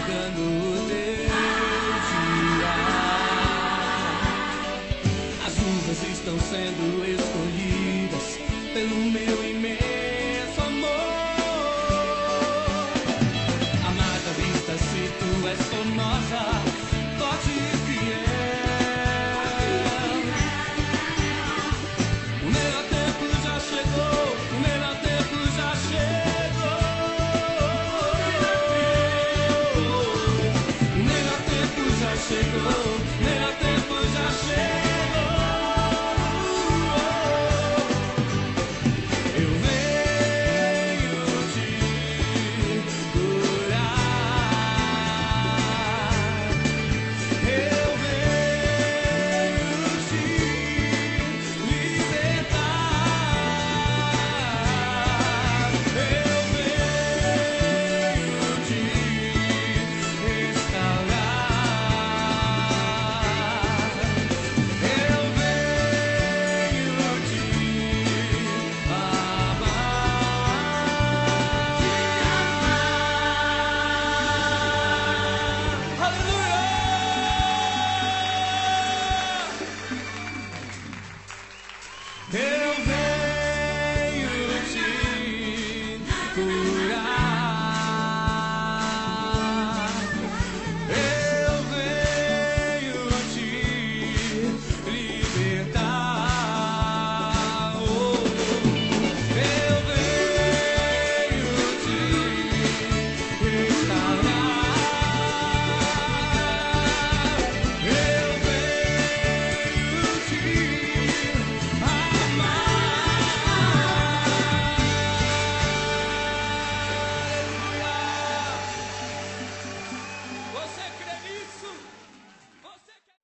chegando o teu dia. As nuvens estão sendo escolhidas pelo meu imenso amor. Amada vista, se tu és formosa, forte e fiel. O melhor tempo já chegou, o melhor tempo já chegou. O melhor tempo já chegou, o melhor tempo já chegou. Eu venho te curar. Eu venho te libertar. Eu venho te restaurar. Eu venho te amar. Aleluia! Eu venho te curar. Eu venho te libertar. Oh, eu venho te restaurar. Eu venho te amar. Você crê nisso? Você quer?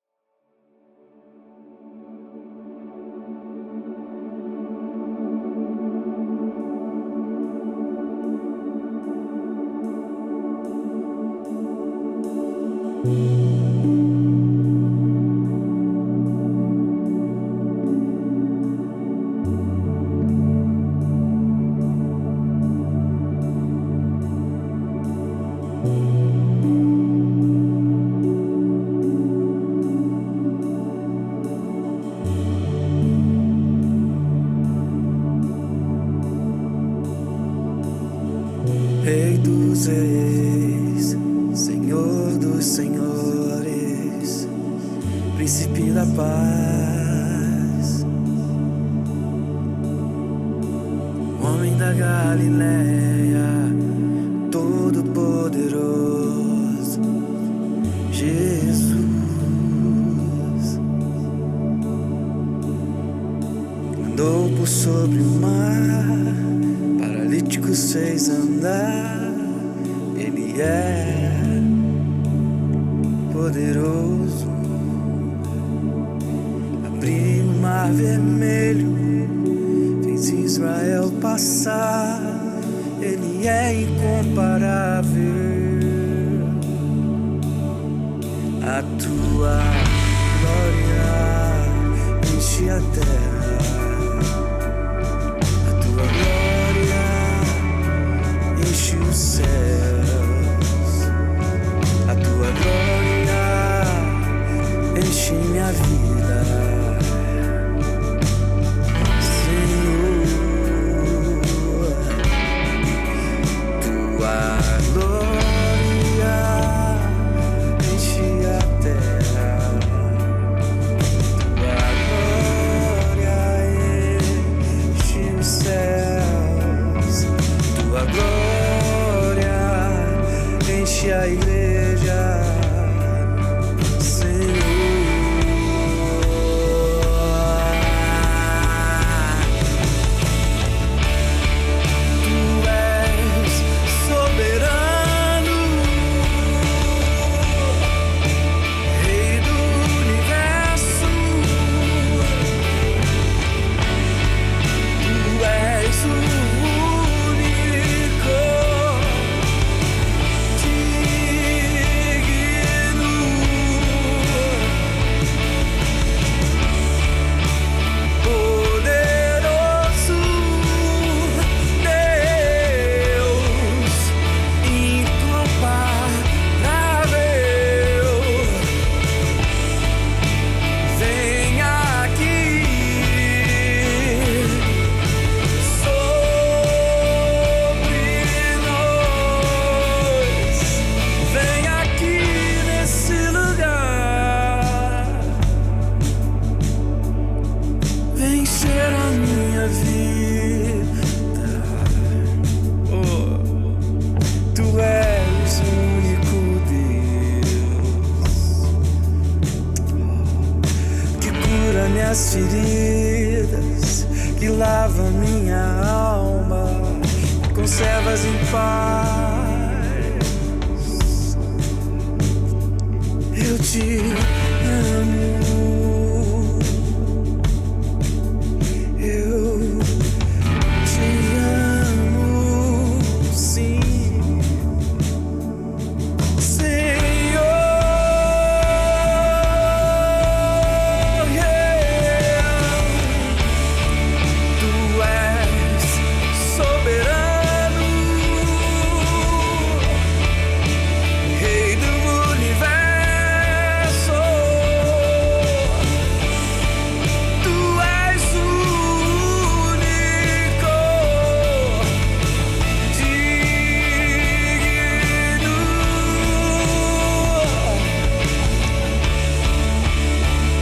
Rei dos reis, Senhor dos senhores, Príncipe da paz, Homem da Galileia, Todo-Poderoso, Jesus. Andou por sobre o mar, paralíticos fez andar. Ele é poderoso. Abriu o mar vermelho, fez Israel passar. Ele é incomparável. A tua glória enche a terra. A tua glória enche os céus. A tua glória enche minha vida, Senhor. Tua glória enche a terra. Tua glória enche os céus. Tua glória enche a igreja, Senhor. Tu és soberano, Rei do universo. Tu és o único. minhas feridas, que lava minha alma, que conservas em paz. Eu te amo. Eu te amo, sim, Senhor. Tu és soberano, Rei do universo. Tu és único, digno,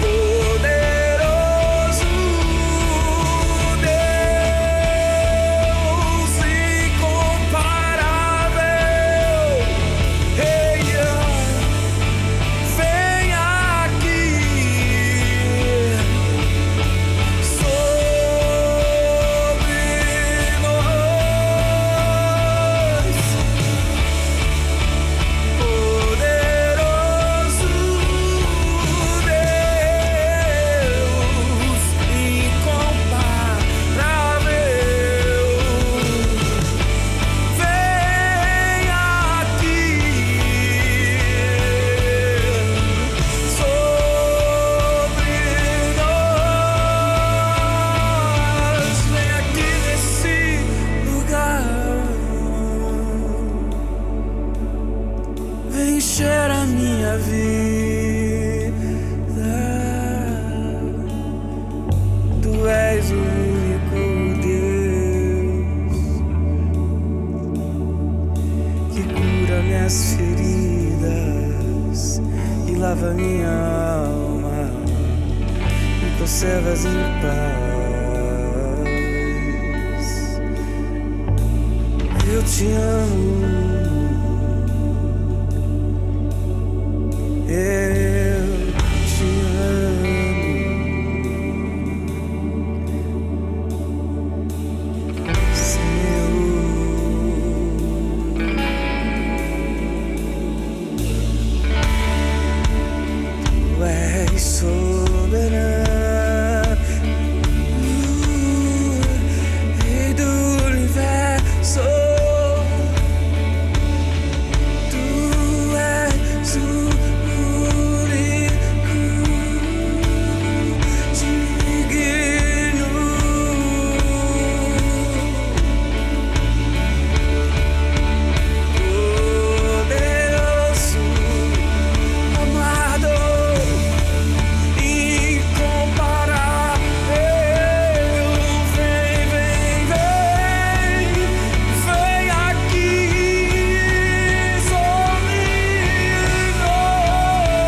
poderoso Deus, incomparável. Ei, vem aqui sobre nós, poderoso Deus, incomparável. Vem aqui sobre nós, vem aqui nesse lugar, vem encher a minha vida. Tu és o único Deus que cura minhas feridas, que lava minha alma, me conservas em paz. Eu te amo. Eu te amo, Senhor. Tu és soberano, Rei do universo. Tu és o único, digno, poderoso, amado, incomparável. Vem, vem, vem, vem aqui sobre nós.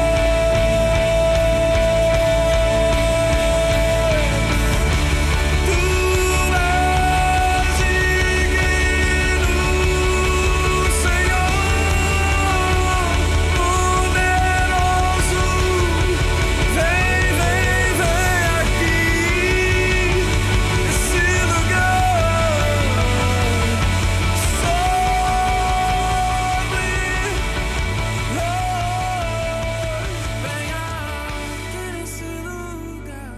Tu és digno, Senhor, poderoso. Vem, vem, vem aqui nesse lugar, sobre nós. Vem aqui nesse lugar.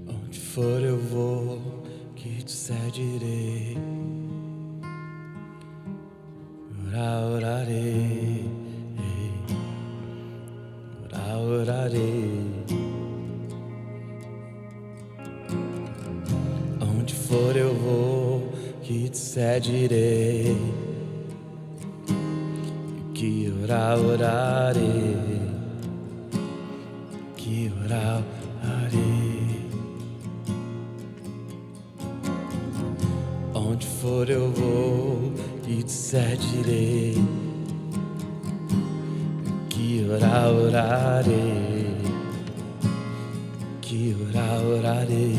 Onde for eu vou, que te seguirei. Orarei, orarei. Onde for eu vou, que te seguirei. Que orarei, que orarei. Onde for eu vou, e te seguirei. Que orarei, que orar, orarei.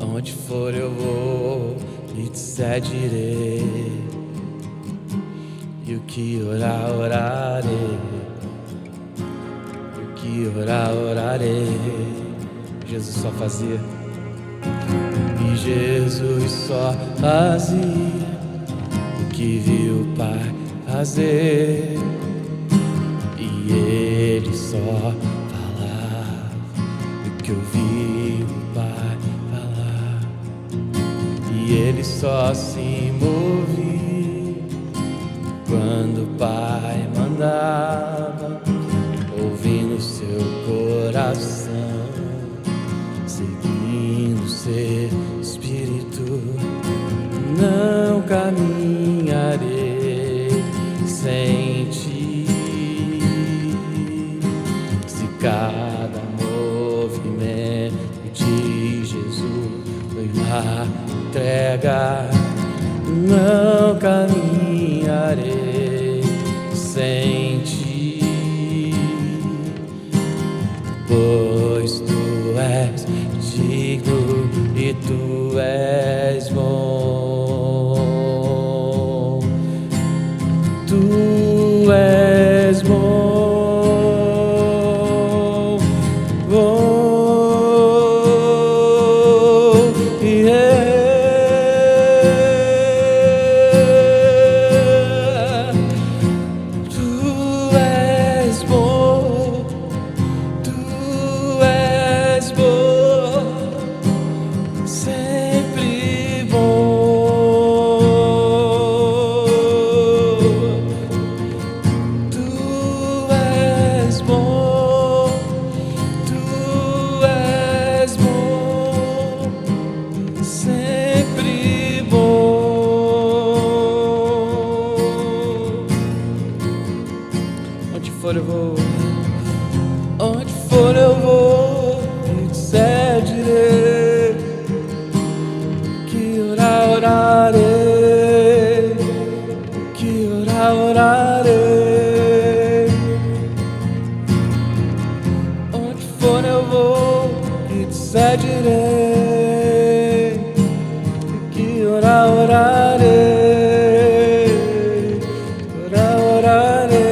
Onde for eu vou e te seguirei. E o que orar, orarei. E o que orar, orarei. Jesus só fazia. E Jesus só fazia o que viu o Pai fazer. E Ele só falava o que ouviu o Pai falar. E Ele só se movia quando o Pai mandava, ouvindo seu coração, seguindo seu espírito. Não caminharei sem ti, se cada movimento de Jesus foi uma entrega. Não caminharei sem ti, pois tu és digno e tu és bom. Tu és bom, bom, yeah. Tu és bom, tu és bom, sempre bom. Tu és bom, tu és bom, sempre bom. Onde for eu vou, onde for eu vou, e te seguirei. Que orar, orarei. Que orar, orarei. Onde for eu vou e te seguirei. Que orar, orarei. Orar, orarei.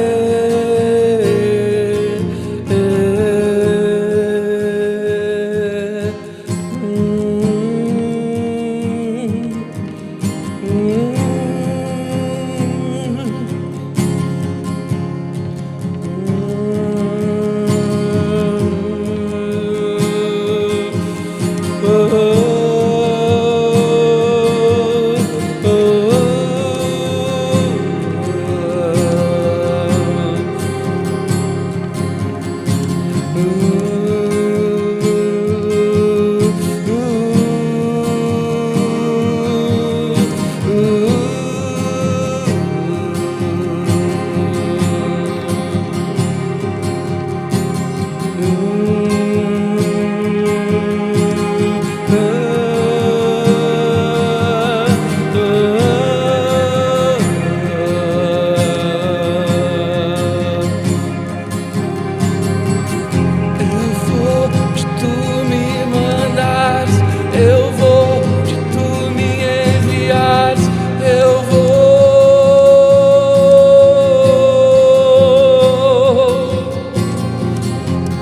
Eu vou onde tu me enviares, eu vou.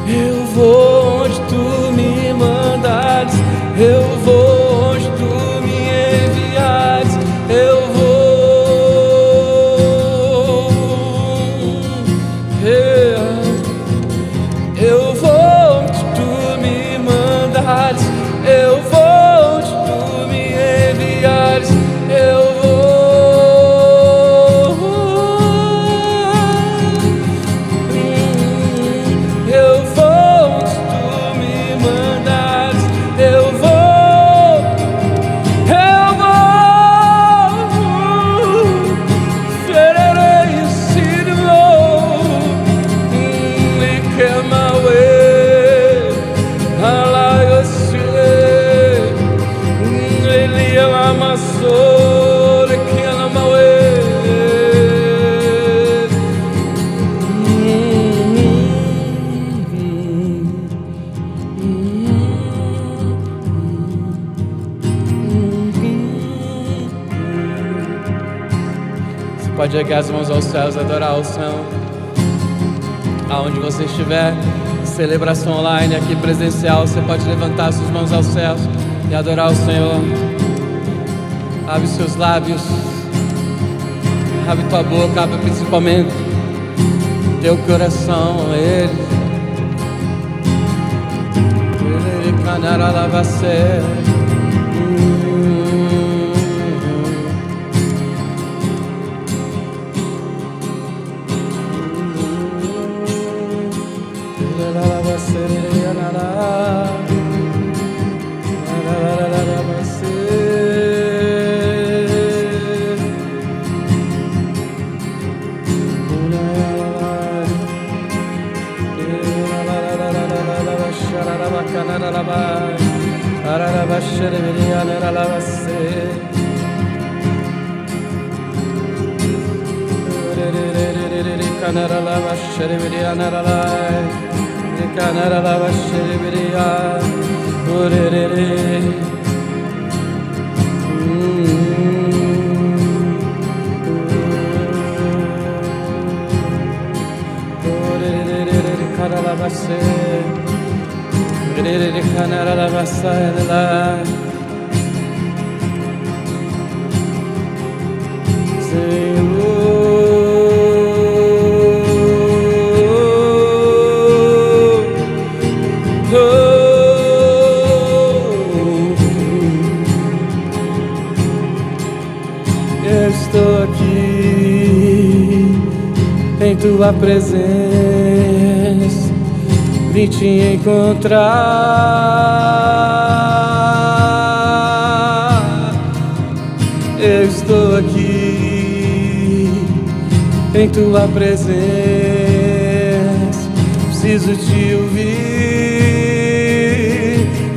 Eu vou onde tu me mandares, eu vou onde tu me enviares, eu vou. Eu vou onde tu me mandares, eu vou. pode erguer as mãos aos céus e adorar o Senhor. Aonde você estiver, celebração online, aqui presencial, você pode levantar suas mãos aos céus e adorar o Senhor. Abre seus lábios, abre tua boca, abre principalmente teu coração a Ele. Ele canará lava ser. Eu estou aqui em tua presença, vim te encontrar. Eu estou aqui em tua presença, preciso te ouvir.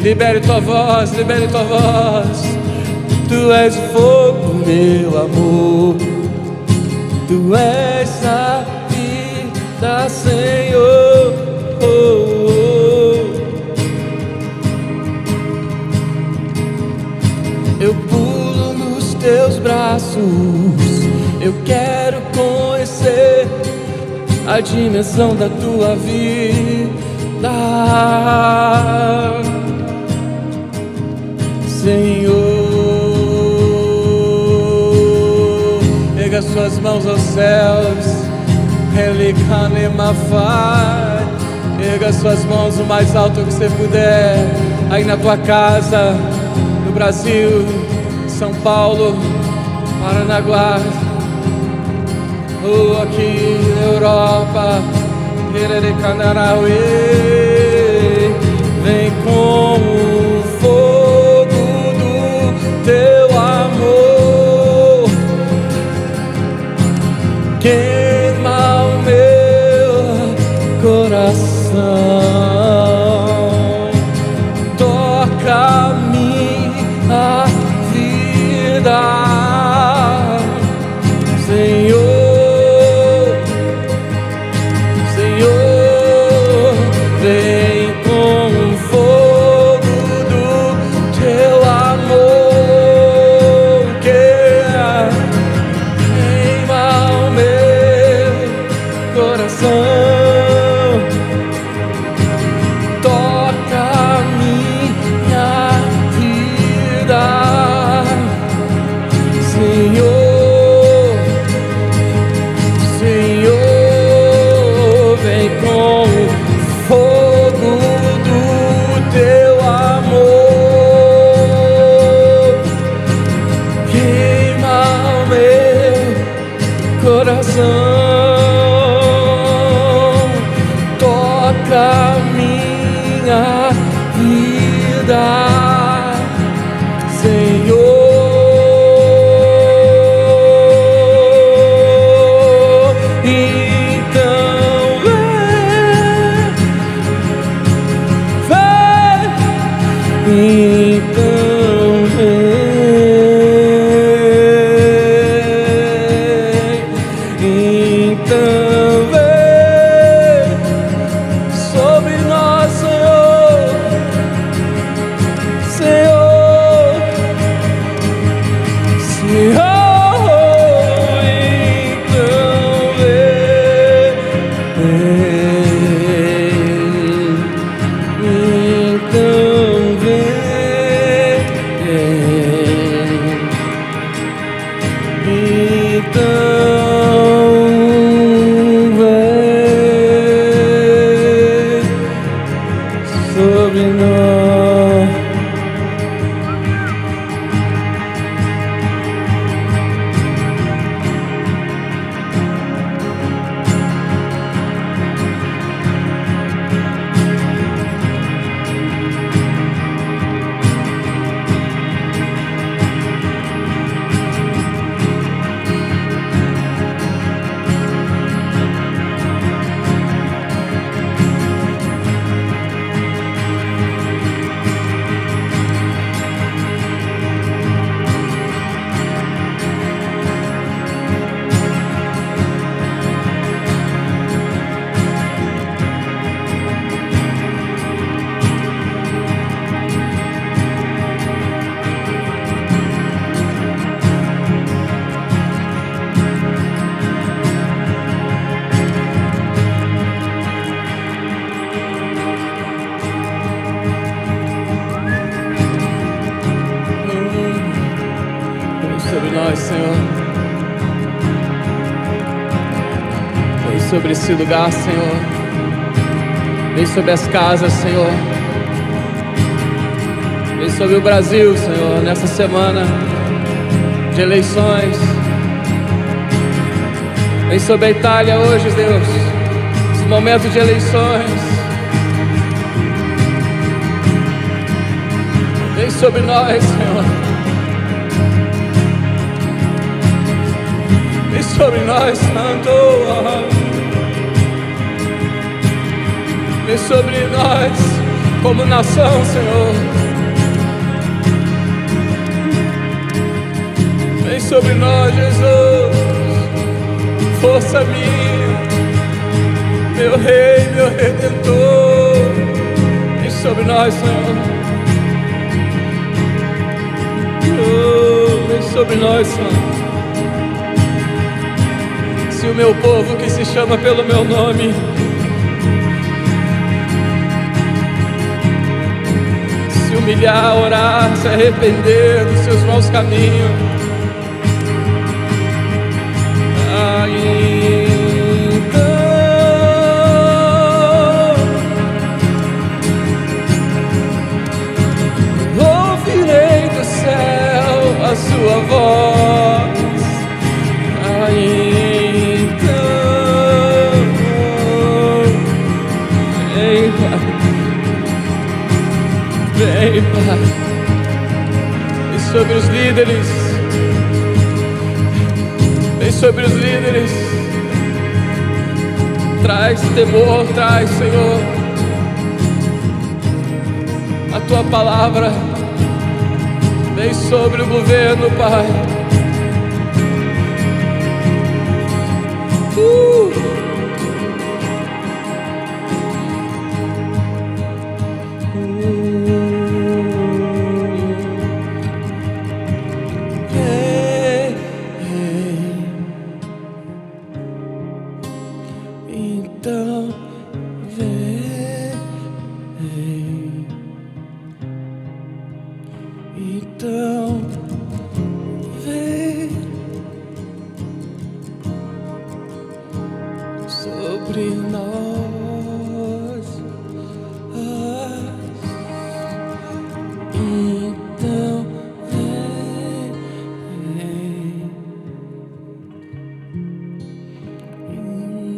Libere tua voz, libere tua voz. Tu és fogo, meu amor, tu és a vida, Senhor. Eu pulo nos teus braços, eu quero conhecer a dimensão da tua vida, Senhor. Erga suas mãos aos céus, erga suas mãos o mais alto que você puder, aí na tua casa, no Brasil, São Paulo, Paranaguá, ou aqui na Europa. Vem com o fogo do teu amor, queima o meu coração, toca minha vida, Senhor, Senhor. Vem com o fogo do teu amor, queima o meu coração, toca minha vida, sobre nós, Senhor. Vem sobre esse lugar, Senhor. Vem sobre as casas, Senhor. Vem sobre o Brasil, Senhor, nessa semana de eleições. Vem sobre a Itália hoje, Deus, esse momento de eleições. Vem sobre nós, Senhor. Vem sobre nós, Santo. Vem sobre nós como nação, Senhor. Vem sobre nós, Jesus. Força minha, meu Rei, meu Redentor. Vem sobre nós, Senhor. Oh, vem sobre nós, Senhor. Se o meu povo que se chama pelo meu nome se humilhar, orar, se arrepender dos seus maus caminhos, ouvirei do céu a sua voz. Vem, Pai. Vem, Pai. E sobre os líderes. Vem sobre os líderes. Traz temor, traz, Senhor, a tua palavra. Vem sobre o governo, Pai. Então vem, então vem sobre nós, então vem,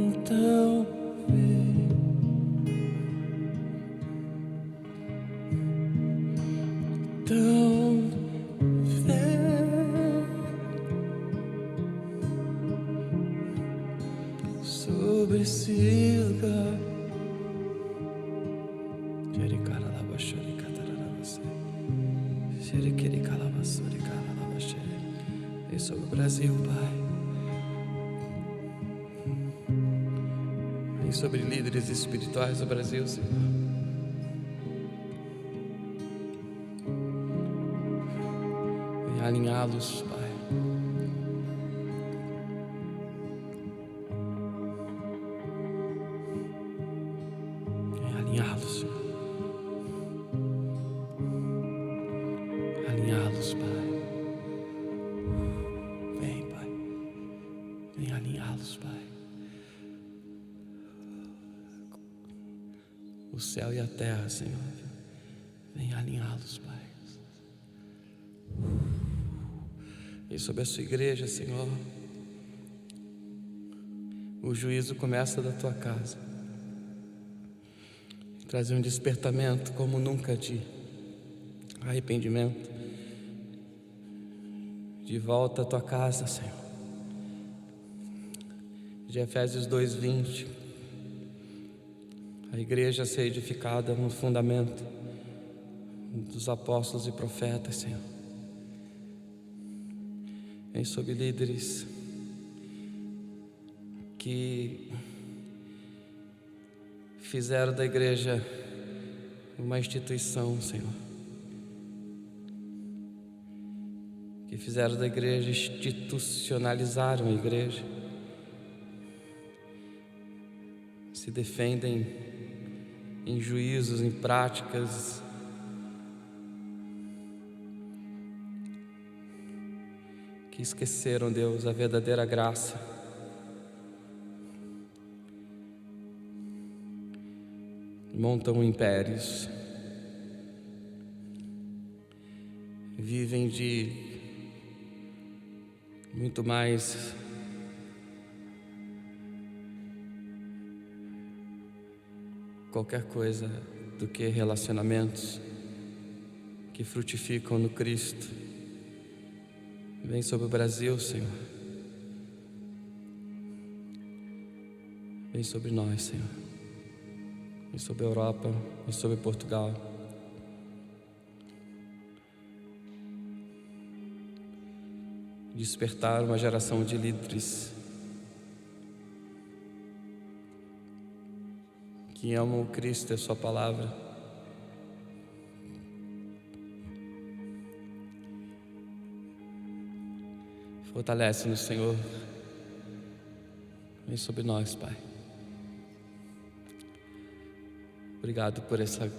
então vem, então vem sobre esse lugar. Vem sobre o Brasil, Pai. Vem sobre líderes espirituais do Brasil, Senhor. Vem alinhá-los, Pai. Vem alinhá-los, Senhor. Alinhá-los, Pai. Vem, Pai. Vem alinhá-los, Pai. O céu e a terra, Senhor. Vem alinhá-los, Pai. E sobre a sua igreja, Senhor, o juízo começa da tua casa. Trazer um despertamento como nunca de arrependimento. De volta à tua casa, Senhor. De Efésios 2:20. A igreja ser edificada no fundamento dos apóstolos e profetas, Senhor. Vem sobre líderes que fizeram da igreja uma instituição, Senhor. Que fizeram da igreja, institucionalizaram a igreja. Se defendem em juízos, em práticas. que esqueceram, Deus, a verdadeira graça. Montam impérios, vivem de muito mais qualquer coisa do que relacionamentos que frutificam no Cristo. Vem sobre o Brasil, Senhor. Vem sobre nós, Senhor. Vem sobre a Europa, vem sobre Portugal. Despertar uma geração de líderes que amam o Cristo e a sua palavra. Fortalece-nos, Senhor. Vem sobre nós, Pai. Obrigado por essa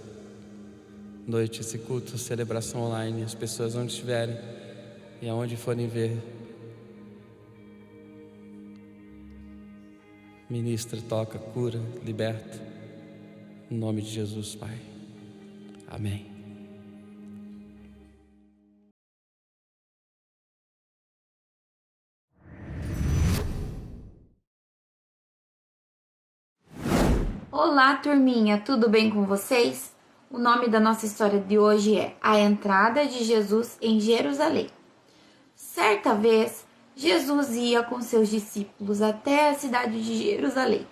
noite, esse culto, celebração online. As pessoas onde estiverem e aonde forem ver, ministra, toca, cura, liberta. Em nome de Jesus, Pai. Amém. Olá, turminha, tudo bem com vocês? O nome da nossa história de hoje é A Entrada de Jesus em Jerusalém. Certa vez, Jesus ia com seus discípulos até a cidade de Jerusalém.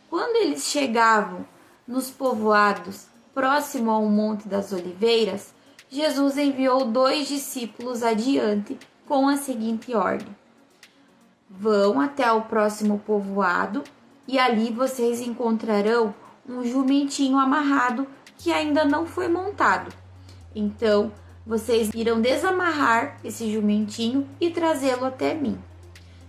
Quando eles chegavam nos povoados próximo ao Monte das Oliveiras, Jesus enviou 2 discípulos adiante com a seguinte ordem: vão até o próximo povoado e ali vocês encontrarão um jumentinho amarrado que ainda não foi montado. Então, vocês irão desamarrar esse jumentinho e trazê-lo até mim.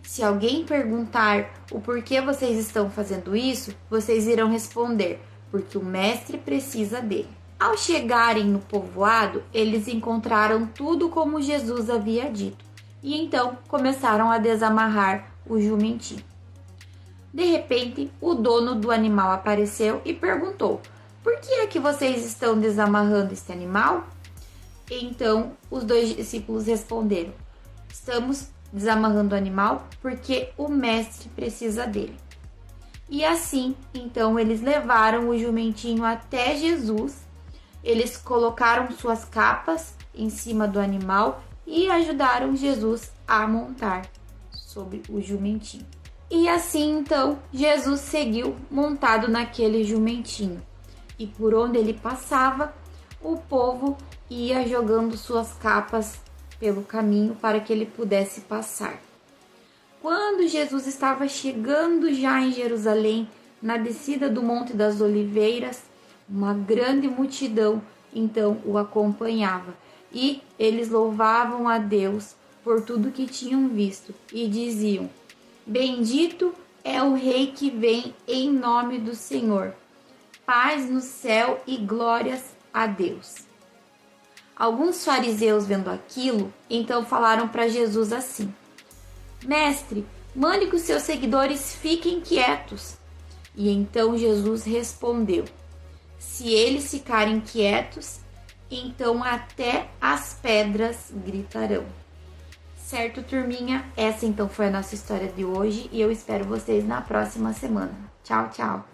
Se alguém perguntar o porquê vocês estão fazendo isso, vocês irão responder: porque o mestre precisa dele. Ao chegarem no povoado, eles encontraram tudo como Jesus havia dito e então começaram a desamarrar o jumentinho. De repente, o dono do animal apareceu e perguntou: por que é que vocês estão desamarrando este animal? Então, os 2 discípulos responderam: estamos desamarrando o animal porque o mestre precisa dele. E assim, então, eles levaram o jumentinho até Jesus, eles colocaram suas capas em cima do animal e ajudaram Jesus a montar sobre o jumentinho. E assim, então, Jesus seguiu montado naquele jumentinho. E por onde ele passava, o povo ia jogando suas capas pelo caminho para que ele pudesse passar. Quando Jesus estava chegando já em Jerusalém, na descida do Monte das Oliveiras, uma grande multidão então o acompanhava e eles louvavam a Deus por tudo que tinham visto e diziam: bendito é o Rei que vem em nome do Senhor. Paz no céu e glórias a Deus. Alguns fariseus, vendo aquilo, então falaram para Jesus assim: mestre, mande que os seus seguidores fiquem quietos. E então Jesus respondeu: se eles ficarem quietos, então até as pedras gritarão. Certo, turminha? Essa então foi a nossa história de hoje e eu espero vocês na próxima semana. Tchau, tchau!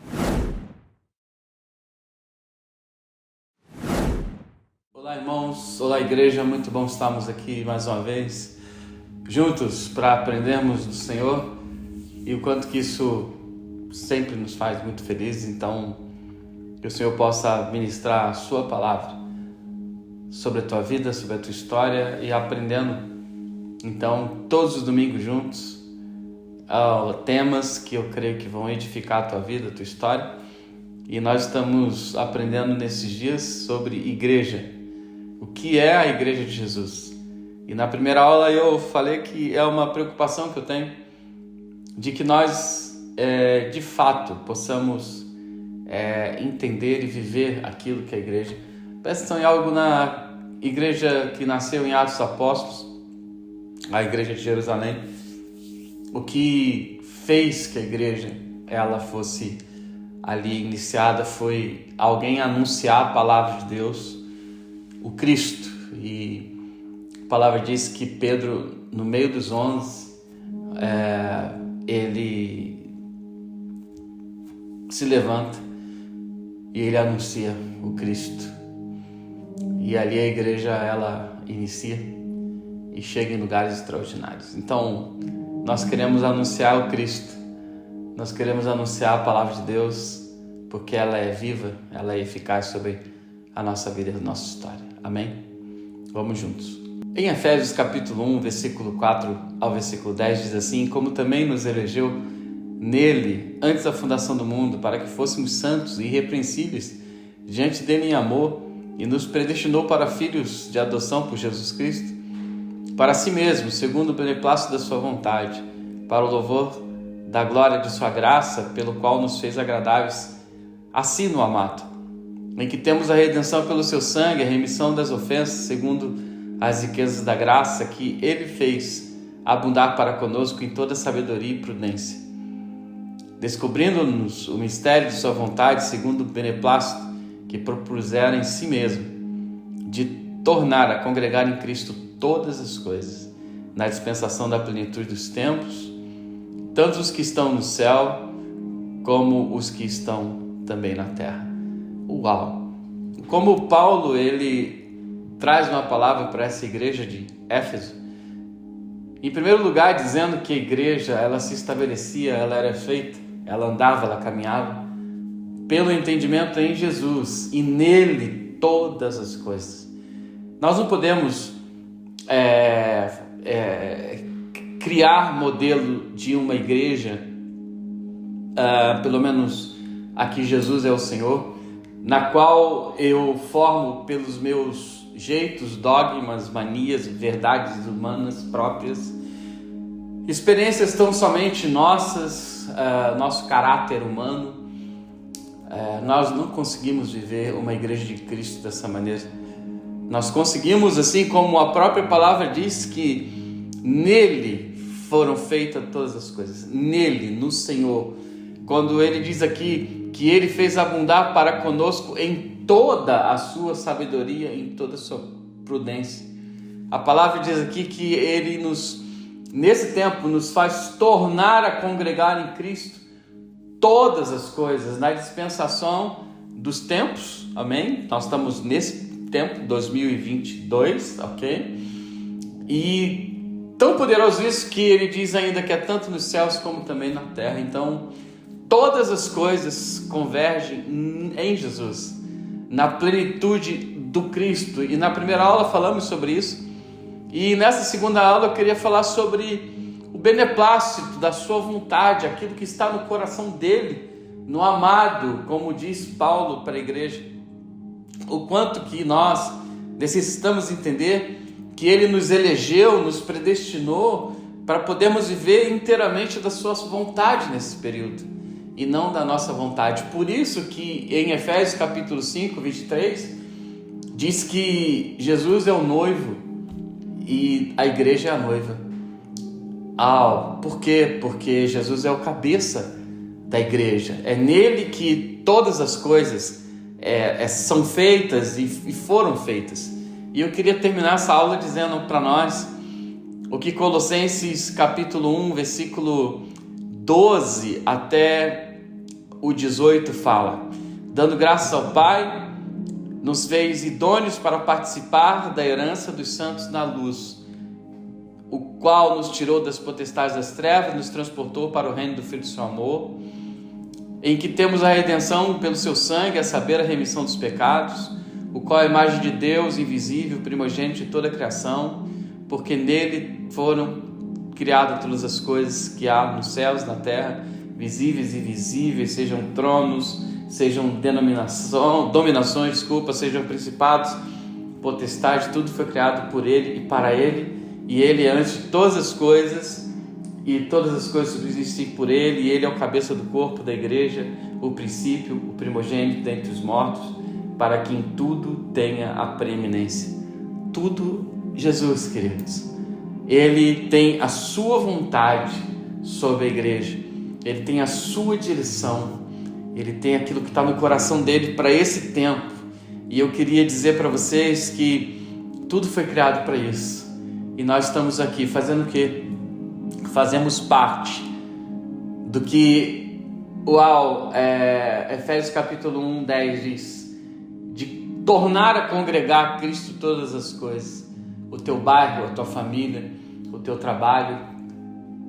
Olá, irmãos. Olá, igreja. Muito bom estarmos aqui mais uma vez, juntos para aprendermos do Senhor e o quanto que isso sempre nos faz muito felizes. Então, que o Senhor possa ministrar a sua palavra sobre a tua vida, sobre a tua história e aprendendo, então, todos os domingos juntos, temas que eu creio que vão edificar a tua vida, a tua história. E nós estamos aprendendo nesses dias sobre igreja. O que é a igreja de Jesus? E na primeira aula eu falei que é uma preocupação que eu tenho de que nós, de fato, possamos entender e viver aquilo que é a igreja. Presta atenção em algo na igreja que nasceu em Atos dos Apóstolos. a igreja de Jerusalém, o que fez que a igreja ela fosse ali iniciada foi alguém anunciar a palavra de Deus, o Cristo. E a palavra diz que Pedro, no meio dos 11, ele se levanta e ele anuncia o Cristo. E ali a igreja ela inicia e chega em lugares extraordinários. Então, nós queremos anunciar o Cristo, nós queremos anunciar a palavra de Deus, porque ela é viva, ela é eficaz sobre a nossa vida e a nossa história. Amém? Vamos juntos. Em Efésios capítulo 1, versículo 4 ao versículo 10 diz assim: como também nos elegeu nele antes da fundação do mundo, para que fôssemos santos e irrepreensíveis diante dele em amor, e nos predestinou para filhos de adoção por Jesus Cristo, para si mesmo, segundo o beneplácito da sua vontade, para o louvor da glória de sua graça, pelo qual nos fez agradáveis assim no amado, em que temos a redenção pelo seu sangue, a remissão das ofensas, segundo as riquezas da graça que ele fez abundar para conosco em toda sabedoria e prudência, descobrindo-nos o mistério de sua vontade, segundo o beneplácito que propusera em si mesmo, de tornar a congregar em Cristo todas as coisas, na dispensação da plenitude dos tempos, tanto os que estão no céu, como os que estão também na terra. Uau! Como Paulo, ele traz uma palavra para essa igreja de Éfeso, em primeiro lugar dizendo que a igreja, ela se estabelecia, ela era feita, ela andava, ela caminhava, pelo entendimento em Jesus, e nele todas as coisas. Nós não podemos criar modelo de uma igreja, pelo menos aqui Jesus é o Senhor, na qual eu formo pelos meus jeitos, dogmas, manias, verdades humanas próprias, experiências tão somente nossas, nosso caráter humano. Nós não conseguimos viver uma igreja de Cristo dessa maneira. Nós conseguimos, assim como a própria palavra diz, que nele foram feitas todas as coisas, nele, no Senhor. Quando ele diz aqui que ele fez abundar para conosco em toda a sua sabedoria, em toda a sua prudência. A palavra diz aqui que ele nesse tempo, nos faz tornar a congregar em Cristo todas as coisas, na dispensação dos tempos, amém? Nós estamos nesse tempo, 2022, ok? E tão poderoso isso que ele diz ainda que é tanto nos céus como também na terra. Então, todas as coisas convergem em Jesus, na plenitude do Cristo. E na primeira aula falamos sobre isso. E nessa segunda aula eu queria falar sobre o beneplácito da sua vontade, aquilo que está no coração dele, no amado, como diz Paulo para a igreja. O quanto que nós necessitamos entender que ele nos elegeu, nos predestinou para podermos viver inteiramente da sua vontade nesse período e não da nossa vontade. Por isso que em Efésios capítulo 5, 23, diz que Jesus é o noivo e a igreja é a noiva. Por quê? Porque Jesus é o cabeça da igreja. É nele que todas as coisas são feitas e foram feitas. E eu queria terminar essa aula dizendo para nós o que Colossenses capítulo 1, versículo 12 até o 18 fala. Dando graças ao Pai, nos fez idôneos para participar da herança dos santos na luz, o qual nos tirou das potestades das trevas e nos transportou para o reino do Filho do seu amor, em que temos a redenção pelo seu sangue, a saber, a remissão dos pecados, o qual é a imagem de Deus invisível, primogênito de toda a criação, porque nele foram criadas todas as coisas que há nos céus, na terra, visíveis e invisíveis, sejam tronos, sejam dominações, sejam principados, potestades, tudo foi criado por ele e para ele, e ele é antes de todas as coisas, e todas as coisas subsistem por ele, e ele é o cabeça do corpo da igreja, o princípio, o primogênito dentre os mortos, para que em tudo tenha a preeminência. Tudo Jesus, queridos. Ele tem a sua vontade sobre a igreja, Ele tem a sua direção, Ele tem aquilo que está no coração dele para esse tempo. E eu queria dizer para vocês que tudo foi criado para isso. E nós estamos aqui fazendo o quê? Fazemos parte do que Efésios capítulo 1, 10 diz, de tornar a congregar a Cristo todas as coisas. O teu bairro, a tua família, o teu trabalho,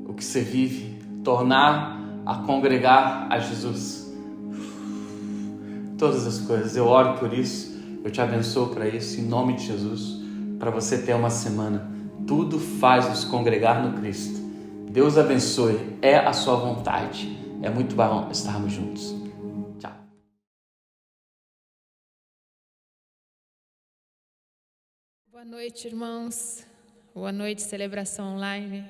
o que você vive, tornar a congregar a Jesus. Todas as coisas. Eu oro por isso, eu te abençoo para isso, em nome de Jesus, para você ter uma semana. Tudo faz nos congregar no Cristo. Deus abençoe, é a sua vontade. É muito bom estarmos juntos. Tchau. Boa noite, irmãos. Boa noite, celebração online.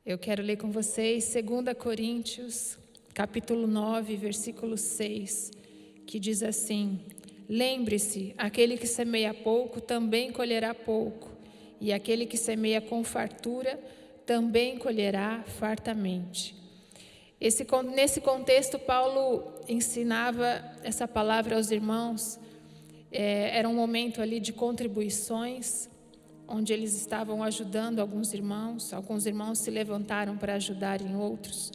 Eu quero ler com vocês 2 Coríntios, capítulo 9, versículo 6, que diz assim: lembre-se, aquele que semeia pouco também colherá pouco, e aquele que semeia com fartura também colherá fartamente. Nesse contexto, Paulo ensinava essa palavra aos irmãos. Era um momento ali de contribuições, onde eles estavam ajudando alguns irmãos se levantaram para ajudarem outros.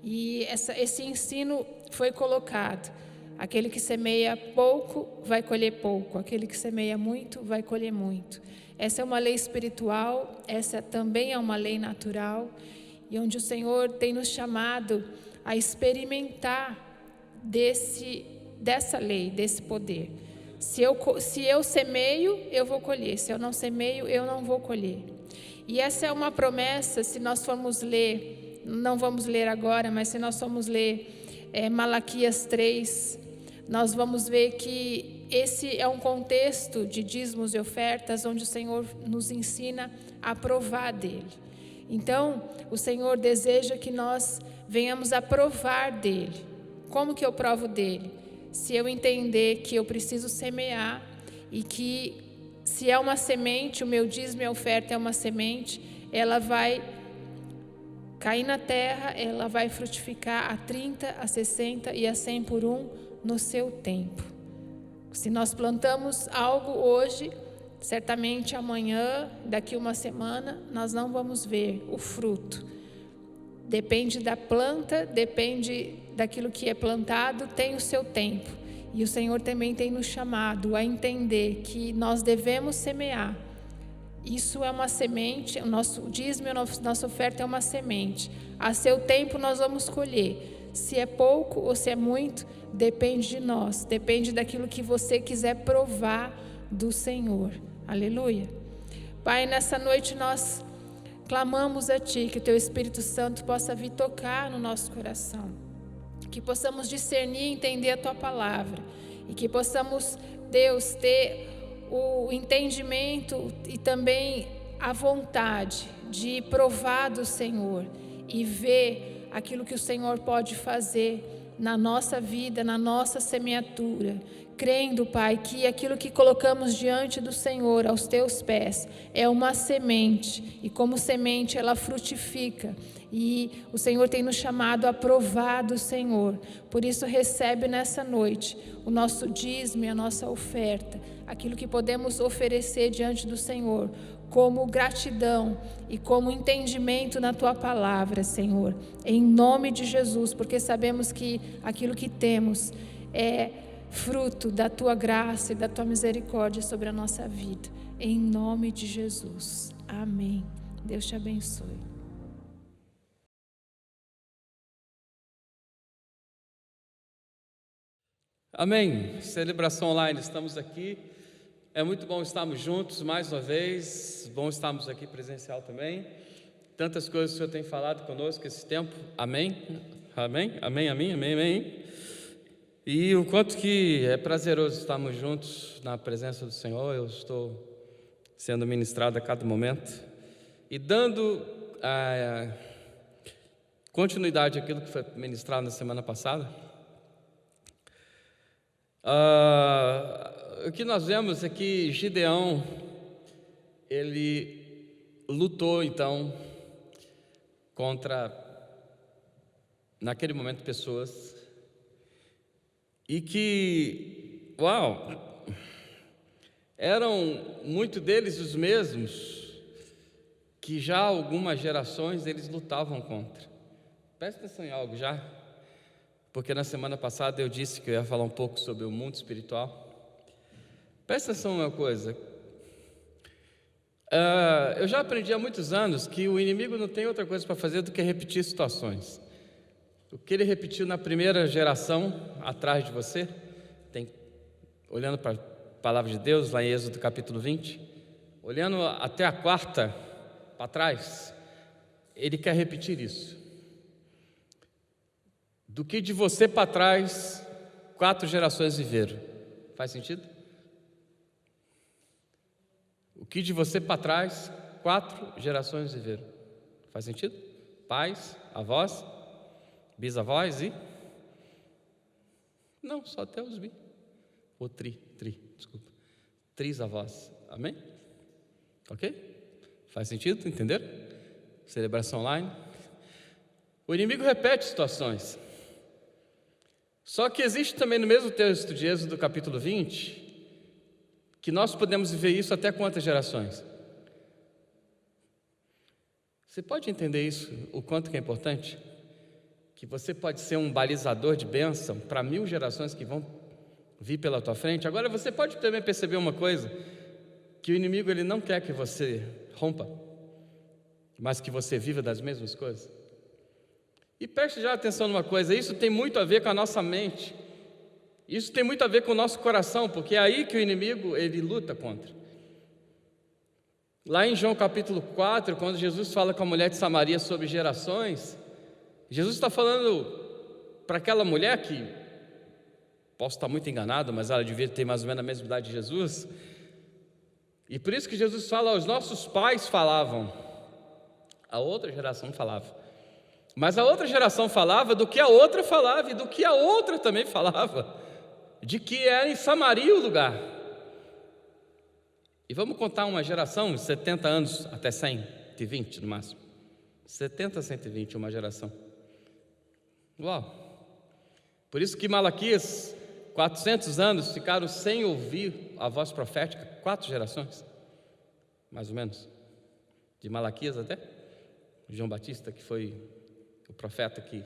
E esse ensino foi colocado: aquele que semeia pouco vai colher pouco, aquele que semeia muito vai colher muito. Essa é uma lei espiritual, essa também é uma lei natural, e onde o Senhor tem nos chamado a experimentar dessa lei, desse poder. Se eu semeio, eu vou colher. Se eu não semeio, eu não vou colher. E essa é uma promessa. Se nós formos ler, não vamos ler agora, mas se nós formos ler Malaquias 3, nós vamos ver que esse é um contexto de dízimos e ofertas, onde o Senhor nos ensina a provar dele. Então, o Senhor deseja que nós venhamos a provar dele. Como que eu provo dele? Se eu entender que eu preciso semear e que, se é uma semente, o meu dízimo e a oferta é uma semente, ela vai cair na terra, ela vai frutificar a 30, a 60 e a 100 por um no seu tempo. Se nós plantamos algo hoje, certamente amanhã, daqui uma semana, nós não vamos ver o fruto. Depende da planta, depende daquilo que é plantado, tem o seu tempo. E o Senhor também tem nos chamado a entender que nós devemos semear. Isso é uma semente, o nosso dízimo, a nossa oferta é uma semente. A seu tempo nós vamos colher. Se é pouco ou se é muito, depende de nós, depende daquilo que você quiser provar do Senhor. Aleluia. Pai, nessa noite nós clamamos a Ti, que o Teu Espírito Santo possa vir tocar no nosso coração, que possamos discernir e entender a Tua palavra, e que possamos, Deus, ter o entendimento e também a vontade de provar do Senhor e ver aquilo que o Senhor pode fazer na nossa vida, na nossa semeadura, crendo, Pai, que aquilo que colocamos diante do Senhor, aos Teus pés, é uma semente, e como semente ela frutifica, e o Senhor tem nos chamado a provar do Senhor. Por isso, recebe nessa noite o nosso dízimo e a nossa oferta, aquilo que podemos oferecer diante do Senhor, como gratidão e como entendimento na Tua palavra, Senhor, em nome de Jesus, porque sabemos que aquilo que temos é fruto da Tua graça e da Tua misericórdia sobre a nossa vida, em nome de Jesus, amém. Deus te abençoe. Amém. Celebração online, estamos aqui. É muito bom estarmos juntos mais uma vez. Bom estarmos aqui presencial também. Tantas coisas que o Senhor tem falado conosco esse tempo. Amém. Amém. Amém. Amém. Amém. Amém. E o quanto que é prazeroso estarmos juntos na presença do Senhor. Eu estou sendo ministrado a cada momento e dando continuidade àquilo que foi ministrado na semana passada. O que nós vemos é que Gideão, ele lutou então contra, naquele momento, pessoas e que, eram muito deles os mesmos que já há algumas gerações eles lutavam contra. Presta atenção em algo já, porque na semana passada eu disse que eu ia falar um pouco sobre o mundo espiritual. Presta atenção em uma coisa. Eu já aprendi há muitos anos que o inimigo não tem outra coisa para fazer do que repetir situações. O que ele repetiu na primeira geração atrás de você, olhando para a palavra de Deus, lá em Êxodo capítulo 20, olhando até a quarta para trás, ele quer repetir isso. Do que de você para trás 4 gerações viveram. Faz sentido? O que de você para trás 4 gerações viveram. Faz sentido? Pais, avós, bisavós e... Não, só até os bi. Ou desculpa. Trisavós. Amém? Ok? Faz sentido? Entenderam? Celebração online. O inimigo repete situações. Só que existe também no mesmo texto de Êxodo capítulo 20, que nós podemos viver isso até quantas gerações? Você pode entender isso, o quanto que é importante? Que você pode ser um balizador de bênção para 1000 gerações que vão vir pela tua frente. Agora você pode também perceber uma coisa, que o inimigo ele não quer que você rompa, mas que você viva das mesmas coisas. E preste já atenção numa coisa, isso tem muito a ver com a nossa mente, isso tem muito a ver com o nosso coração, porque é aí que o inimigo ele luta contra. Lá em João capítulo 4, quando Jesus fala com a mulher de Samaria sobre gerações, Jesus está falando para aquela mulher que, posso estar muito enganado, mas ela devia ter mais ou menos a mesma idade de Jesus, e por isso que Jesus fala, os nossos pais falavam, a outra geração falava, mas a outra geração falava do que a outra falava, e do que a outra também falava, de que era em Samaria o lugar. E vamos contar uma geração, 70 anos até 120 no máximo, 70 a 120 uma geração. Uau! Por isso que Malaquias, 400 anos ficaram sem ouvir a voz profética, 4 gerações, mais ou menos, de Malaquias até João Batista, que foi o profeta que,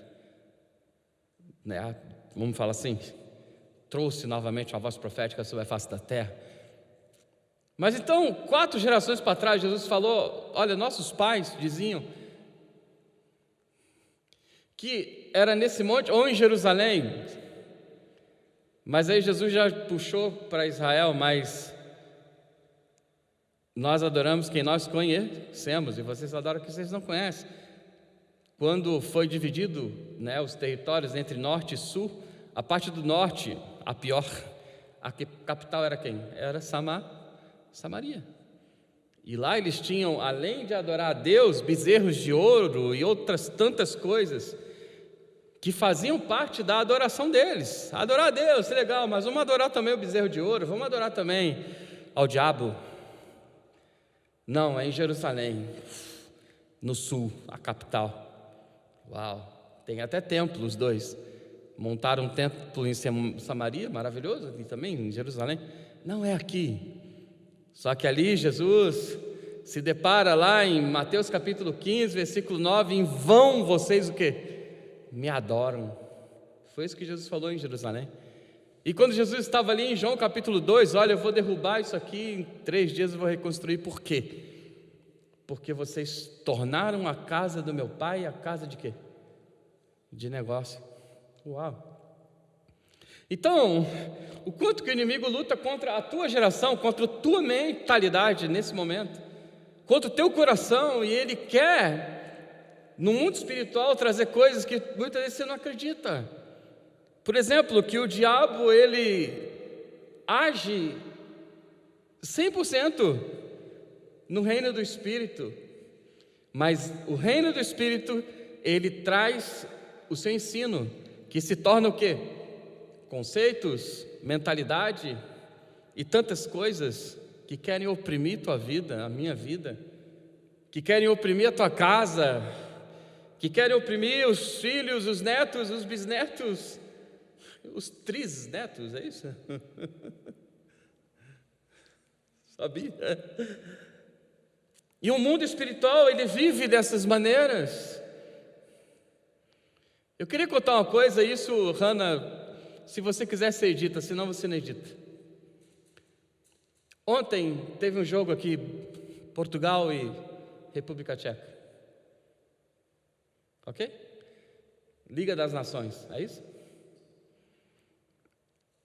vamos falar assim, trouxe novamente a voz profética sobre a face da terra. Mas então, 4 gerações para trás, Jesus falou, olha, nossos pais diziam que era nesse monte ou em Jerusalém, mas aí Jesus já puxou para Israel, mas nós adoramos quem nós conhecemos, e vocês adoram o que vocês não conhecem. Quando foi dividido, os territórios entre norte e sul, a parte do norte, a pior, a capital era quem? Era Samaria. E lá eles tinham, além de adorar a Deus, bezerros de ouro e outras tantas coisas que faziam parte da adoração deles. Adorar a Deus, é legal, mas vamos adorar também o bezerro de ouro, vamos adorar também ao diabo. Não, é em Jerusalém, no sul, a capital. Uau, tem até templo os dois. Montaram um templo em Samaria, maravilhoso, e também em Jerusalém. Não é aqui. Só que ali Jesus se depara lá em Mateus capítulo 15, versículo 9, em vão vocês o quê? Me adoram. Foi isso que Jesus falou em Jerusalém. E quando Jesus estava ali em João capítulo 2, olha, eu vou derrubar isso aqui, em 3 dias eu vou reconstruir. Por quê? Porque vocês tornaram a casa do meu pai a casa de quê? De negócio. Uau! Então, o quanto que o inimigo luta contra a tua geração, contra a tua mentalidade nesse momento, contra o teu coração, e ele quer, no mundo espiritual, trazer coisas que muitas vezes você não acredita. Por exemplo, que o diabo, ele age 100% no reino do Espírito, mas o reino do Espírito, ele traz o seu ensino, que se torna o quê? Conceitos, mentalidade e tantas coisas que querem oprimir tua vida, a minha vida, que querem oprimir a tua casa, que querem oprimir os filhos, os netos, os bisnetos, os trisnetos, é isso? Sabia? E o mundo espiritual, ele vive dessas maneiras. Eu queria contar uma coisa, isso, Hannah, se você quiser ser edita, senão você não edita. Ontem teve um jogo aqui, Portugal e República Tcheca. Ok? Liga das Nações, é isso?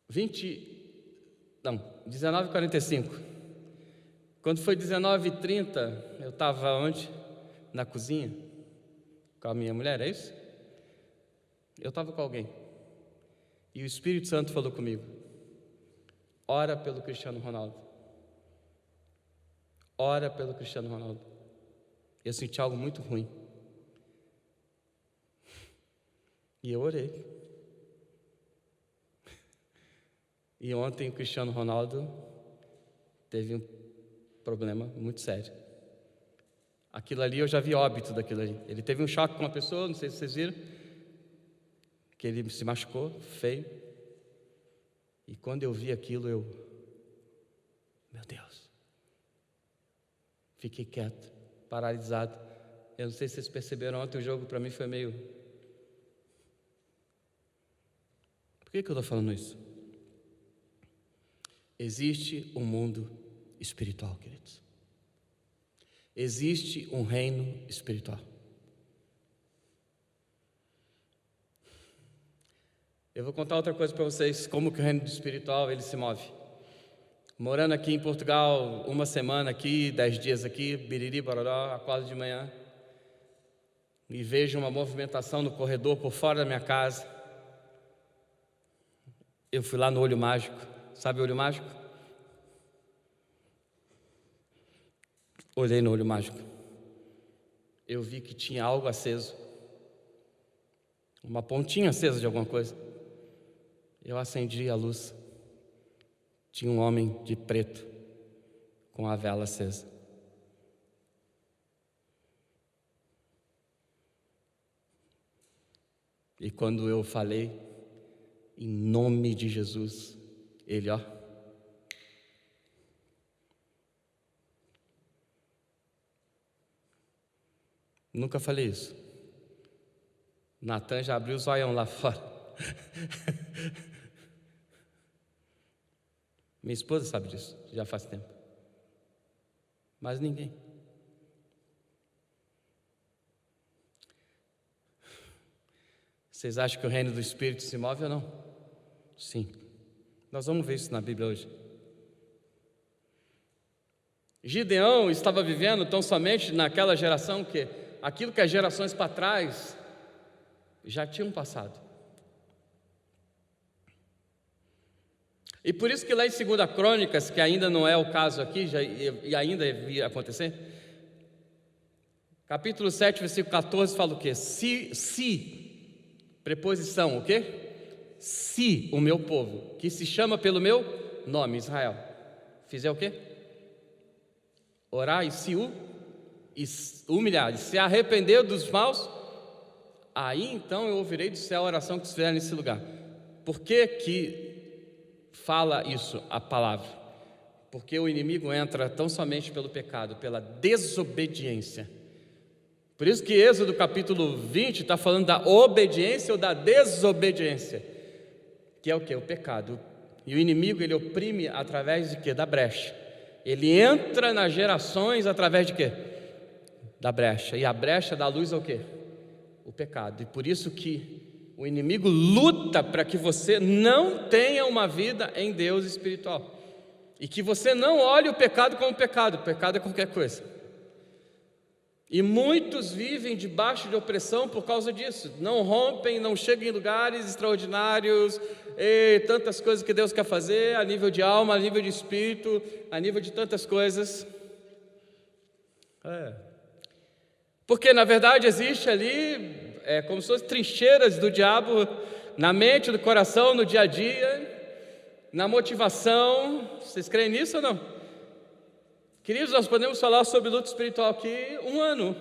19h45. Quando foi 19h30, eu estava onde? Na cozinha, com a minha mulher, é isso? Eu estava com alguém. E o Espírito Santo falou comigo: ora pelo Cristiano Ronaldo. Ora pelo Cristiano Ronaldo. Eu senti algo muito ruim. E eu orei. E ontem o Cristiano Ronaldo teve um problema muito sério. Aquilo ali, eu já vi óbito daquilo ali. Ele teve um choque com uma pessoa, não sei se vocês viram, que ele se machucou, feio. E quando eu vi aquilo, meu Deus, fiquei quieto, paralisado. Eu não sei se vocês perceberam, ontem o jogo para mim foi meio... Por que eu estou falando isso? Existe um mundo espiritual, queridos. Existe um reino espiritual. Eu vou contar outra coisa para vocês, como que o reino espiritual ele se move. Morando aqui em Portugal, uma semana aqui, 10 dias aqui, biriri, bororó, acordo de manhã e vejo uma movimentação no corredor por fora da minha casa. Eu fui lá no olho mágico. Sabe o olho mágico? Olhei no olho mágico. Eu vi que tinha algo aceso. Uma pontinha acesa de alguma coisa. Eu acendi a luz. Tinha um homem de preto com a vela acesa. E quando eu falei, em nome de Jesus, ele, nunca falei isso. Natan já abriu o zoião lá fora. Minha esposa sabe disso, já faz tempo. Mas ninguém. Vocês acham que o reino do Espírito se move ou não? Sim. Nós vamos ver isso na Bíblia hoje. Gideão estava vivendo tão somente naquela geração que aquilo que as gerações para trás já tinham passado. E por isso que lá em 2 Crônicas, que ainda não é o caso aqui, e ainda ia acontecer, capítulo 7, versículo 14, fala o quê? Se, preposição, o quê? Se o meu povo, que se chama pelo meu nome, Israel, fizer o quê? Orar e se humilhar, e se arrepender dos maus, aí então eu ouvirei do céu a oração que se fizer nesse lugar. Por que fala isso a palavra? Porque o inimigo entra tão somente pelo pecado, pela desobediência. Por isso que Êxodo capítulo 20 está falando da obediência ou da desobediência, que é o que? O pecado. E o inimigo ele oprime através de quê? Da brecha. Ele entra nas gerações através de quê? Da brecha. E a brecha dá luz ao quê? O pecado. E por isso que o inimigo luta para que você não tenha uma vida em Deus espiritual. E que você não olhe o pecado como pecado. O pecado é qualquer coisa. E muitos vivem debaixo de opressão por causa disso. Não rompem, não chegam em lugares extraordinários, e tantas coisas que Deus quer fazer, a nível de alma, a nível de espírito, a nível de tantas coisas. Porque na verdade existe ali, como se fossem trincheiras do diabo, na mente, no coração, no dia a dia, na motivação. Vocês creem nisso ou não? Queridos, nós podemos falar sobre luta espiritual aqui 1 ano.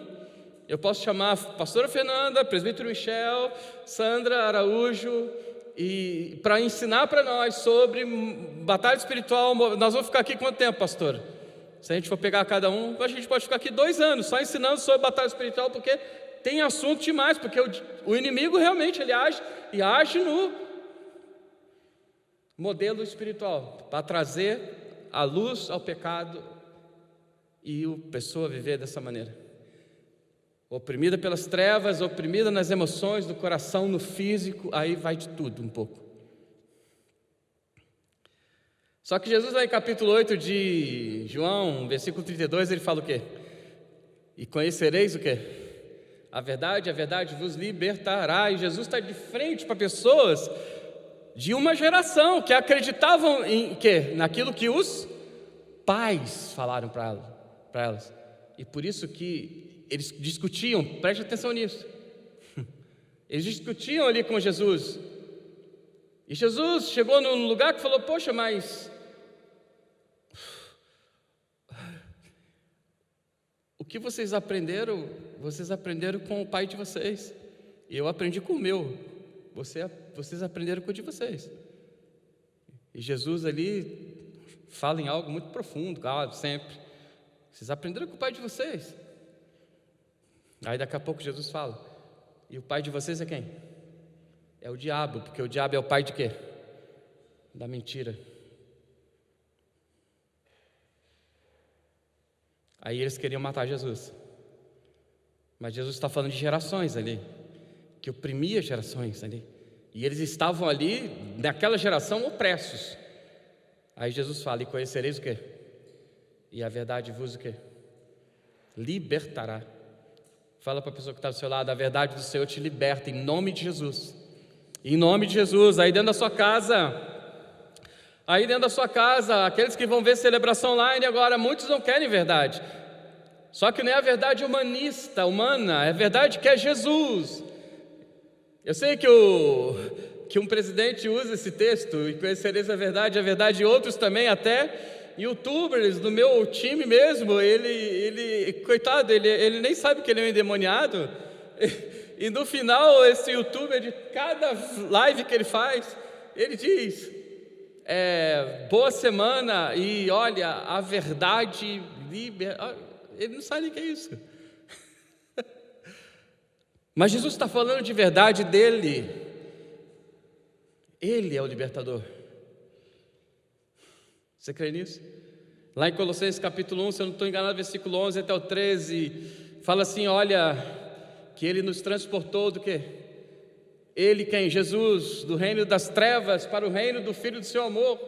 Eu posso chamar a pastora Fernanda, presbítero Michel, Sandra Araújo, e para ensinar para nós sobre batalha espiritual. Nós vamos ficar aqui quanto tempo, pastor? Se a gente for pegar cada um, a gente pode ficar aqui 2 anos só ensinando sobre batalha espiritual, porque tem assunto demais, porque o inimigo realmente ele age e age no modelo espiritual, para trazer a luz ao pecado e a pessoa viver dessa maneira. Oprimida pelas trevas, oprimida nas emoções, no coração, no físico, aí vai de tudo um pouco. Só que Jesus, lá em capítulo 8 de João, versículo 32, ele fala o quê? E conhecereis o quê? A verdade vos libertará. E Jesus está de frente para pessoas de uma geração que acreditavam em quê? Naquilo que os pais falaram para elas. E por isso que eles discutiam, preste atenção nisso. Eles discutiam ali com Jesus. E Jesus chegou num lugar que falou: poxa, mas o que vocês aprenderam com o pai de vocês. E eu aprendi com o meu. Vocês aprenderam com o de vocês. E Jesus ali fala em algo muito profundo, claro, sempre. Vocês aprenderam com o pai de vocês. Aí daqui a pouco Jesus fala: e o pai de vocês é quem? É o diabo, porque o diabo é o pai de quê? Da mentira. Aí eles queriam matar Jesus. Mas Jesus está falando de gerações ali, que oprimia gerações ali. E eles estavam ali, naquela geração, opressos. Aí Jesus fala: e conhecereis o quê? E a verdade vos o quê? Libertará. Fala para a pessoa que está do seu lado: a verdade do Senhor te liberta, em nome de Jesus. Em nome de Jesus. Aí dentro da sua casa, aqueles que vão ver celebração online agora, muitos não querem verdade. Só que não é a verdade humana, é a verdade que é Jesus. Eu sei que um presidente usa esse texto, e conhecereis a verdade, e outros também, até youtubers do meu time mesmo, coitado, ele nem sabe que ele é um endemoniado, e no final, esse youtuber, de cada live que ele faz, ele diz: boa semana, e olha, a verdade liberta. Ele não sabe nem o que é isso. Mas Jesus está falando de verdade dele. Ele é o libertador. Você crê nisso? Lá em Colossenses capítulo 1, se eu não estou enganado, versículo 11 até o 13, fala assim: olha, que Ele nos transportou do quê? Ele quem? Jesus, do reino das trevas para o reino do Filho do seu amor.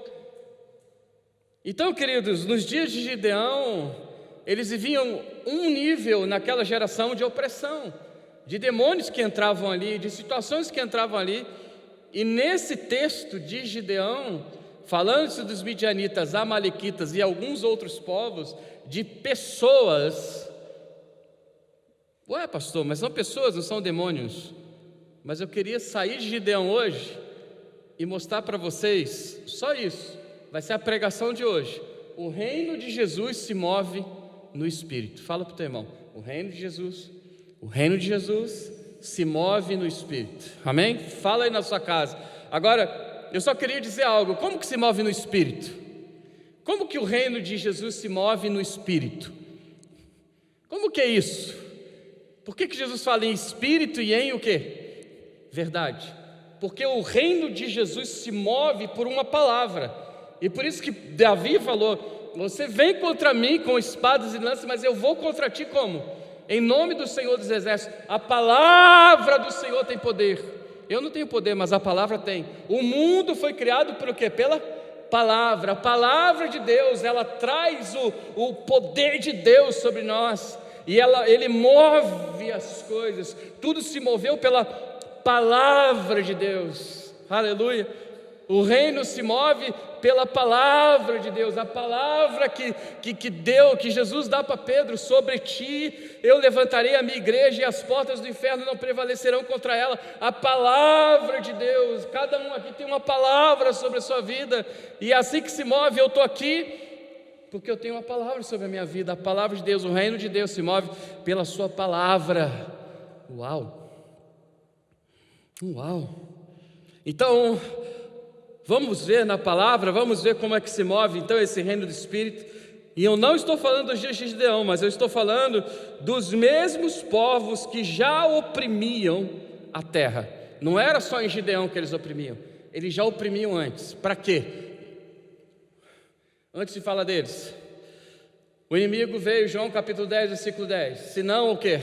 Então, queridos, nos dias de Gideão, eles viviam um nível naquela geração de opressão, de demônios que entravam ali, de situações que entravam ali. E nesse texto de Gideão, falando-se dos midianitas, amalequitas e alguns outros povos, de pessoas. Ué, pastor, mas são pessoas, não são demônios. Mas eu queria sair de Gideão hoje e mostrar para vocês, só isso, vai ser a pregação de hoje. O reino de Jesus se move no Espírito. Fala para o teu irmão: o reino de Jesus se move no Espírito. Amém? Fala aí na sua casa. Agora, eu só queria dizer algo: como que se move no Espírito? Como que o reino de Jesus se move no Espírito? Como que é isso? Por que Jesus fala em Espírito e em o quê? Verdade. Porque o reino de Jesus se move por uma palavra. E por isso que Davi falou: você vem contra mim com espadas e lanças, mas eu vou contra ti como? Em nome do Senhor dos Exércitos. A palavra do Senhor tem poder. Eu não tenho poder, mas a palavra tem. O mundo foi criado por o quê? Pela palavra. A palavra de Deus, ela traz o poder de Deus sobre nós. E ele move as coisas. Tudo se moveu pela palavra de Deus. Aleluia. O reino se move pela palavra de Deus, a palavra que Jesus dá para Pedro: sobre ti eu levantarei a minha igreja e as portas do inferno não prevalecerão contra ela. A palavra de Deus, cada um aqui tem uma palavra sobre a sua vida, e é assim que se move. Eu estou aqui Porque eu tenho uma palavra sobre a minha vida, a palavra de Deus, o reino de Deus se move pela sua palavra. Uau! Uau! Então, vamos ver na palavra, vamos ver como é que se move então esse reino do Espírito. E eu não estou falando dos dias de Gideão, mas eu estou falando dos mesmos povos que já oprimiam a terra. Não era só em Gideão que eles oprimiam, eles já oprimiam antes. Para quê? Antes de falar deles, o inimigo veio, João capítulo 10, versículo 10. Senão o quê?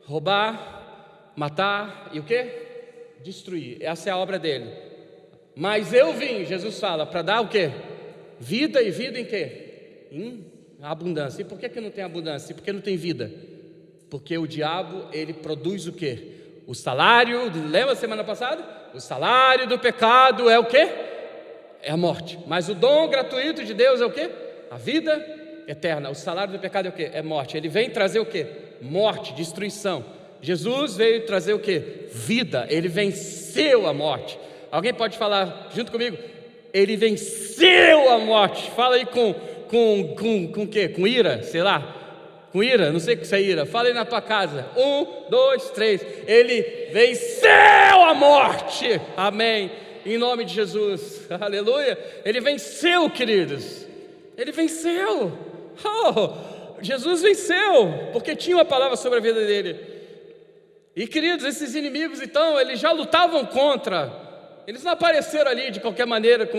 Roubar, matar e o quê? Destruir. Essa é a obra dele. Mas eu vim, Jesus fala, para dar o quê? Vida, e vida em quê? Em abundância. E por que não tem abundância? Porque não tem vida. Porque o diabo, ele produz o quê? O salário, lembra semana passada? O salário do pecado é o quê? É a morte. Mas o dom gratuito de Deus é o quê? A vida eterna. O salário do pecado é o quê? É morte. Ele vem trazer o quê? Morte, destruição. Jesus veio trazer o quê? Vida. Ele venceu a morte. Alguém pode falar junto comigo? Ele venceu a morte. Fala aí com o quê? Com ira, sei lá. Com ira, não sei o que é ira. Fala aí na tua casa. 1, 2, 3. Ele venceu a morte. Amém. Em nome de Jesus. Aleluia. Ele venceu, queridos. Ele venceu. Jesus venceu. Porque tinha uma palavra sobre a vida dele. E queridos, esses inimigos então, eles já lutavam contra. Eles não apareceram ali de qualquer maneira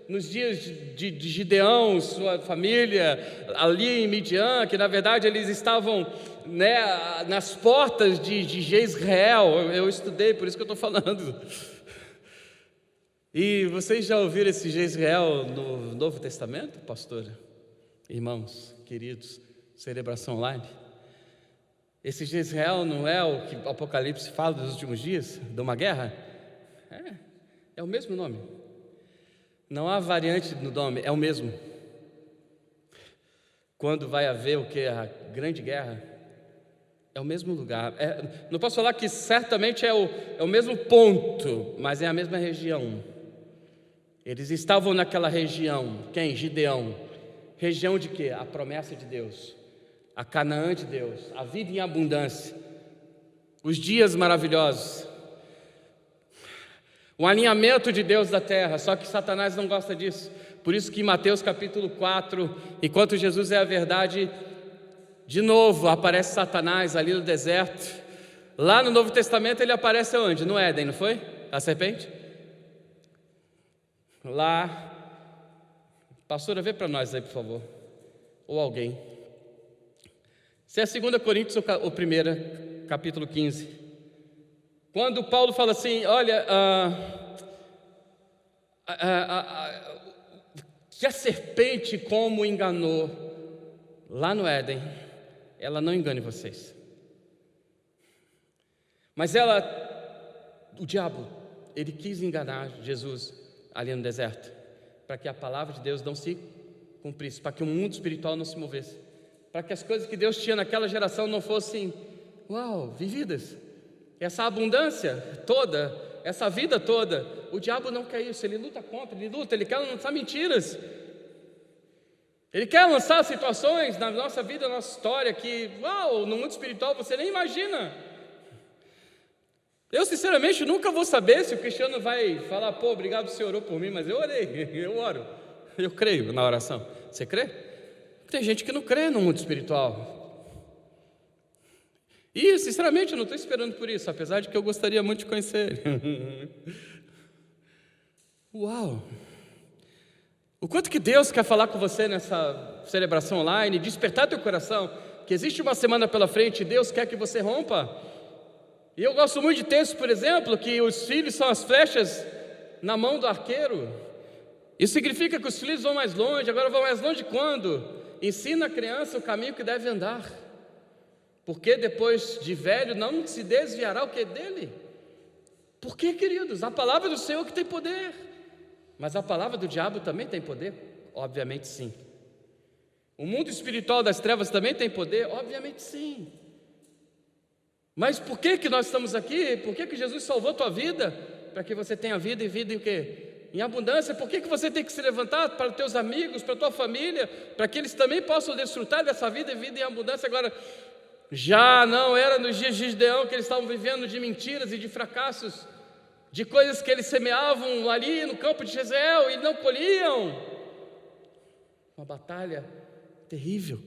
nos dias de Gideão, sua família, ali em Midian, que na verdade eles estavam, nas portas de Jezreel. Eu estudei, por isso que eu estou falando. E vocês já ouviram esse Jezreel no Novo Testamento, pastor? Irmãos, queridos, celebração online. Esse Jezreel não é o que o Apocalipse fala dos últimos dias, de uma guerra? É o mesmo nome. Não há variante no nome, é o mesmo. Quando vai haver o que? A grande guerra, é o mesmo lugar. Não posso falar que certamente é o mesmo ponto, mas é a mesma região. Eles estavam naquela região. Quem? Gideão. Região de quê? A promessa de Deus, a Canaã de Deus, a vida em abundância, os dias maravilhosos, o alinhamento de Deus da terra. Só que Satanás não gosta disso. Por isso que em Mateus capítulo 4, enquanto Jesus é a verdade, de novo aparece Satanás ali no deserto. Lá no Novo Testamento ele aparece onde? No Éden, não foi? A serpente? Lá. Pastora, vê para nós aí, por favor. Ou alguém. Se é 2 Coríntios ou 1, capítulo 15. Quando Paulo fala assim, olha, que a serpente como enganou lá no Éden, ela não engane vocês. Mas o diabo, ele quis enganar Jesus ali no deserto, para que a palavra de Deus não se cumprisse, para que o mundo espiritual não se movesse, para que as coisas que Deus tinha naquela geração não fossem, vividas. Essa abundância toda, essa vida toda, o diabo não quer isso, ele luta contra, ele quer lançar mentiras, ele quer lançar situações na nossa vida, na nossa história, que, no mundo espiritual você nem imagina. Eu sinceramente nunca vou saber se o cristiano vai falar, obrigado, você orou por mim, mas eu orei, eu oro, eu creio na oração. Você crê? Tem gente que não crê no mundo espiritual. E, sinceramente, eu não estou esperando por isso, apesar de que eu gostaria muito de conhecer ele. Uau! O quanto que Deus quer falar com você nessa celebração online, despertar teu coração, que existe uma semana pela frente e Deus quer que você rompa. E eu gosto muito de textos, por exemplo, que os filhos são as flechas na mão do arqueiro. Isso significa que os filhos vão mais longe. Agora vão mais longe quando? Ensina a criança o caminho que deve andar, porque depois de velho não se desviará o que é dele. Por quê, queridos? A palavra do Senhor que tem poder. Mas a palavra do diabo também tem poder? Obviamente sim. O mundo espiritual das trevas também tem poder? Obviamente sim. Mas por que nós estamos aqui? Por que Jesus salvou a tua vida? Para que você tenha vida e vida e o quê? em abundância. Por que você tem que se levantar para os teus amigos, para a tua família, para que eles também possam desfrutar dessa vida e vida em abundância? Agora, já não era nos dias de Gideão, que eles estavam vivendo de mentiras e de fracassos, de coisas que eles semeavam ali no campo de Jezreel e não colhiam. Uma batalha terrível,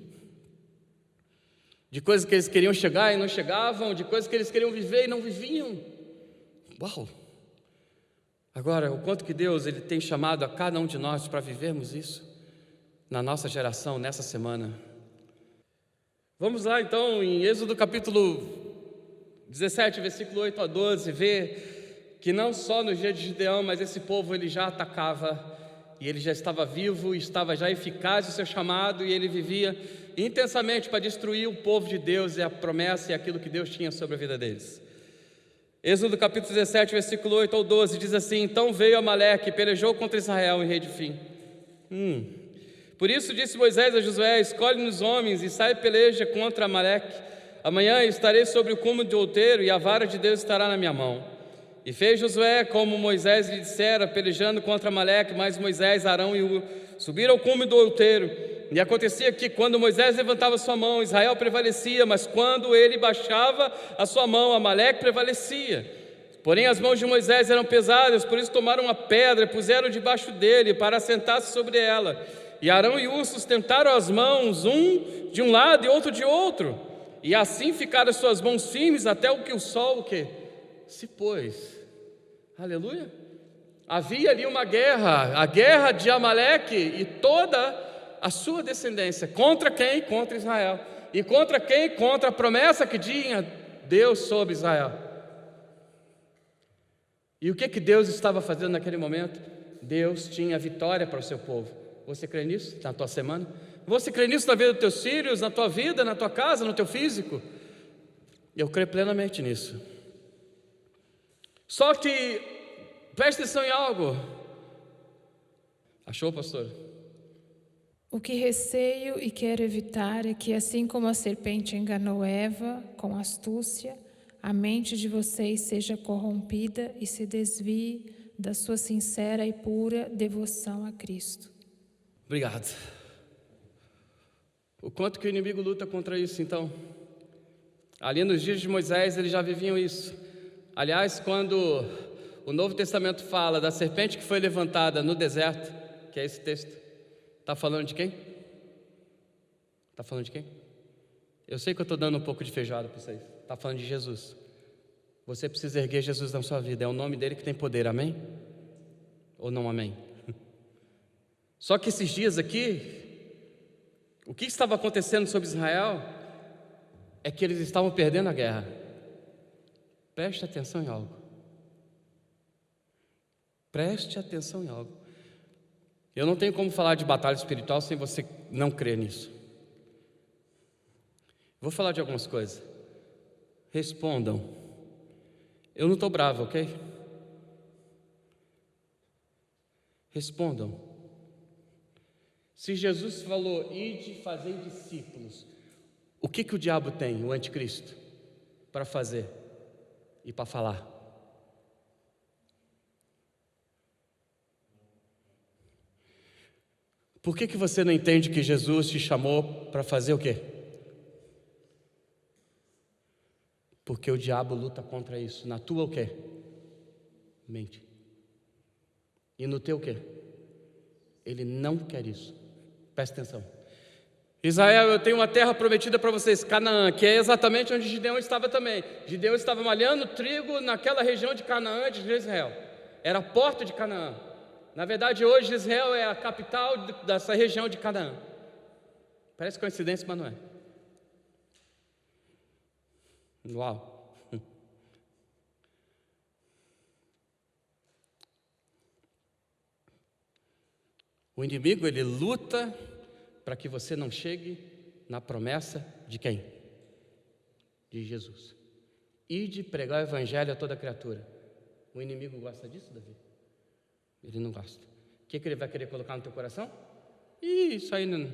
de coisas que eles queriam chegar e não chegavam, de coisas que eles queriam viver e não viviam. Uau! Agora, o quanto que Deus ele tem chamado a cada um de nós para vivermos isso na nossa geração, nessa semana. Vamos lá então em Êxodo capítulo 17, versículo 8 a 12, ver que não só no dia de Gideão, mas esse povo ele já atacava, e ele já estava vivo, estava já eficaz o seu chamado, e ele vivia intensamente para destruir o povo de Deus e a promessa e aquilo que Deus tinha sobre a vida deles. Êxodo capítulo 17, versículo 8 ao 12, diz assim: Então veio Amaleque e pelejou contra Israel em Redifim. Por isso disse Moisés a Josué: Escolhe-nos homens e sai e peleja contra Amaleque. Amanhã estarei sobre o cume do outeiro e a vara de Deus estará na minha mão. E fez Josué como Moisés lhe dissera, pelejando contra Amaleque. Mas Moisés, Arão e Hur subiram ao cume do outeiro. E acontecia que quando Moisés levantava sua mão, Israel prevalecia, mas quando ele baixava a sua mão, Amaleque prevalecia. Porém as mãos de Moisés eram pesadas, por isso tomaram uma pedra e puseram debaixo dele para assentar-se sobre ela. E Arão e Hur sustentaram as mãos, um de um lado e outro de outro, e assim ficaram as suas mãos firmes até o que o sol se pôs. Aleluia! Havia ali uma guerra, a guerra de Amaleque e toda a sua descendência. Contra quem? Contra Israel. E contra quem? Contra a promessa que tinha Deus sobre Israel. E o que Deus estava fazendo naquele momento? Deus tinha vitória para o seu povo. Você crê nisso na tua semana? Você crê nisso na vida dos teus filhos, na tua vida, na tua casa, no teu físico? Eu creio plenamente nisso. Só que, preste atenção em algo. Achou, pastor? O que receio e quero evitar é que, assim como a serpente enganou Eva com astúcia, a mente de vocês seja corrompida e se desvie da sua sincera e pura devoção a Cristo. Obrigado. O quanto que o inimigo luta contra isso, então? Ali nos dias de Moisés, eles já viviam isso. Aliás, quando o Novo Testamento fala da serpente que foi levantada no deserto, que é esse texto, está falando de quem? Está falando de quem? Eu sei que eu estou dando um pouco de feijoada para vocês. Está falando de Jesus. Você precisa erguer Jesus na sua vida. É o nome dele que tem poder, amém? Ou não amém? Só que esses dias aqui, o que estava acontecendo sobre Israel é que eles estavam perdendo a guerra. Preste atenção em algo. Preste atenção em algo. Eu não tenho como falar de batalha espiritual sem você não crer nisso. Vou falar de algumas coisas. Respondam. Eu não estou bravo, ok? Respondam. Se Jesus falou, ide fazer discípulos, o que o diabo tem, o anticristo, para fazer e para falar? Por que você não entende que Jesus te chamou para fazer o quê? Porque o diabo luta contra isso. Na tua o quê? Mente. E no teu o quê? Ele não quer isso. Presta atenção. Israel, eu tenho uma terra prometida para vocês, Canaã, que é exatamente onde Gideão estava também. Gideão estava malhando trigo naquela região de Canaã de Israel. Era a porta de Canaã. Na verdade, hoje Israel é a capital dessa região de Canaã. Parece coincidência, mas não é. Uau. O inimigo, ele luta para que você não chegue na promessa de quem? De Jesus. E de pregar o evangelho a toda criatura. O inimigo gosta disso, Davi? Ele não gosta. O que ele vai querer colocar no teu coração? Isso aí não.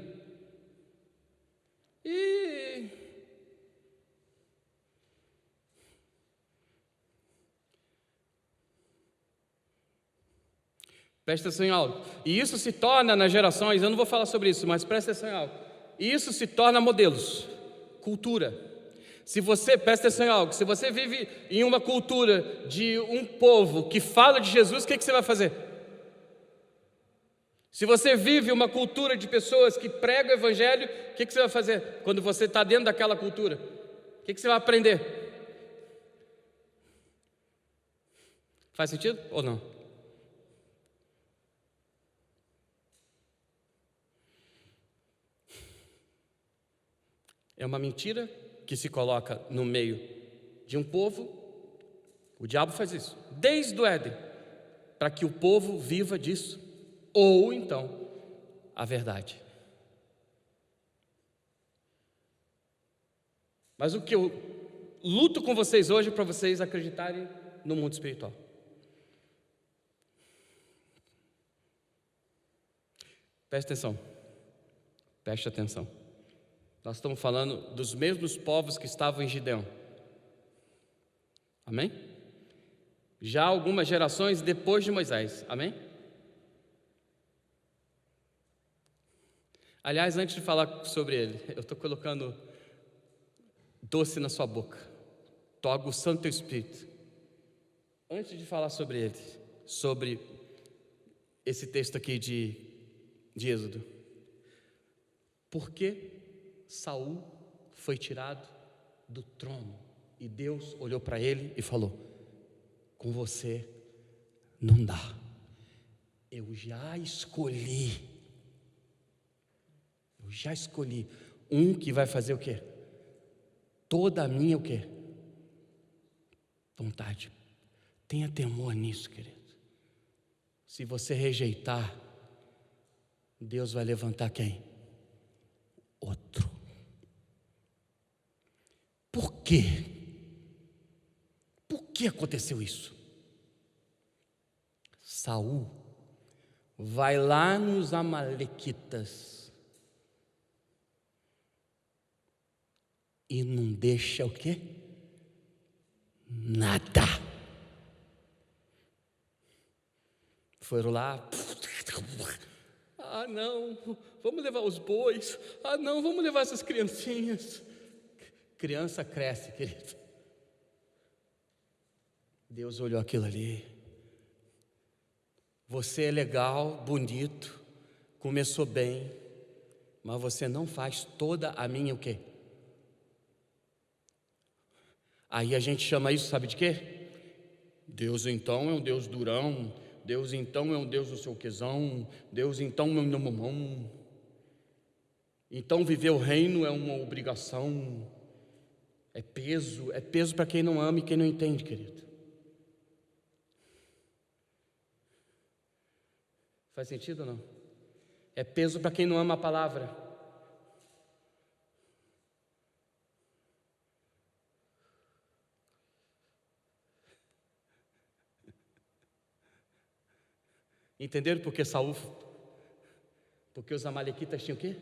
Presta atenção em algo. E isso se torna nas gerações, eu não vou falar sobre isso, mas presta atenção em algo. Isso se torna modelos, cultura. Se você, presta atenção em algo, se você vive em uma cultura de um povo que fala de Jesus, o que você vai fazer? Se você vive uma cultura de pessoas que pregam o evangelho, o que você vai fazer quando você está dentro daquela cultura? O que você vai aprender? Faz sentido ou não? É uma mentira que se coloca no meio de um povo. O diabo faz isso desde o Éden, para que o povo viva disso, ou então a verdade. Mas o que eu luto com vocês hoje é para vocês acreditarem no mundo espiritual. Preste atenção. Preste atenção. Nós estamos falando dos mesmos povos que estavam em Gideão. Amém? Já algumas gerações depois de Moisés. Amém? Aliás, antes de falar sobre ele, eu estou colocando doce na sua boca. Estou aguçando teu espírito. Antes de falar sobre ele, sobre esse texto aqui de Êxodo. Por que Saul foi tirado do trono e Deus olhou para ele e falou: com você não dá, eu já escolhi um que vai fazer o quê? Toda a minha o quê? Vontade. Tenha temor nisso, querido. Se você rejeitar, Deus vai levantar quem? Outro. Por quê? Por que aconteceu isso? Saul vai lá nos amalequitas e não deixa o quê? Nada. Foram lá. Ah, não, vamos levar os bois. Ah, não, vamos levar essas criancinhas. Criança cresce, querido. Deus olhou aquilo ali. Você é legal, bonito, começou bem, mas você não faz toda a minha o quê? Aí a gente chama isso, sabe de quê? Deus então é um Deus durão. Deus então é um Deus do seu quezão. Deus então é um mamão. Então viver o reino é uma obrigação. É peso para quem não ama e quem não entende, querido. Faz sentido ou não? É peso para quem não ama a palavra. Entenderam por que Saul? Porque os amalequitas tinham o quê?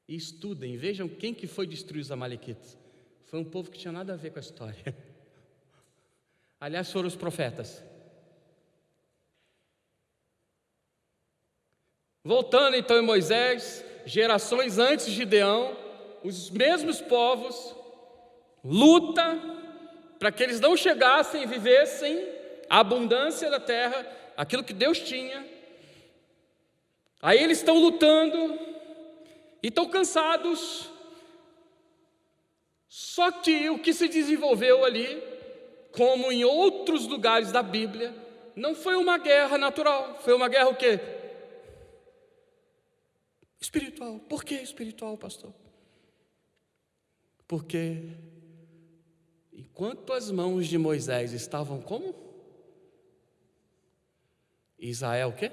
E estudem, vejam quem que foi destruir os amalequitas. Foi um povo que tinha nada a ver com a história. Aliás, foram os profetas. Voltando então em Moisés, gerações antes de Gideão, os mesmos povos, luta para que eles não chegassem e vivessem a abundância da terra, aquilo que Deus tinha. Aí eles estão lutando e estão cansados. Só que o que se desenvolveu ali, como em outros lugares da Bíblia, não foi uma guerra natural, foi uma guerra o quê? Espiritual. Por que espiritual, pastor? Porque enquanto as mãos de Moisés estavam como? Israel o quê?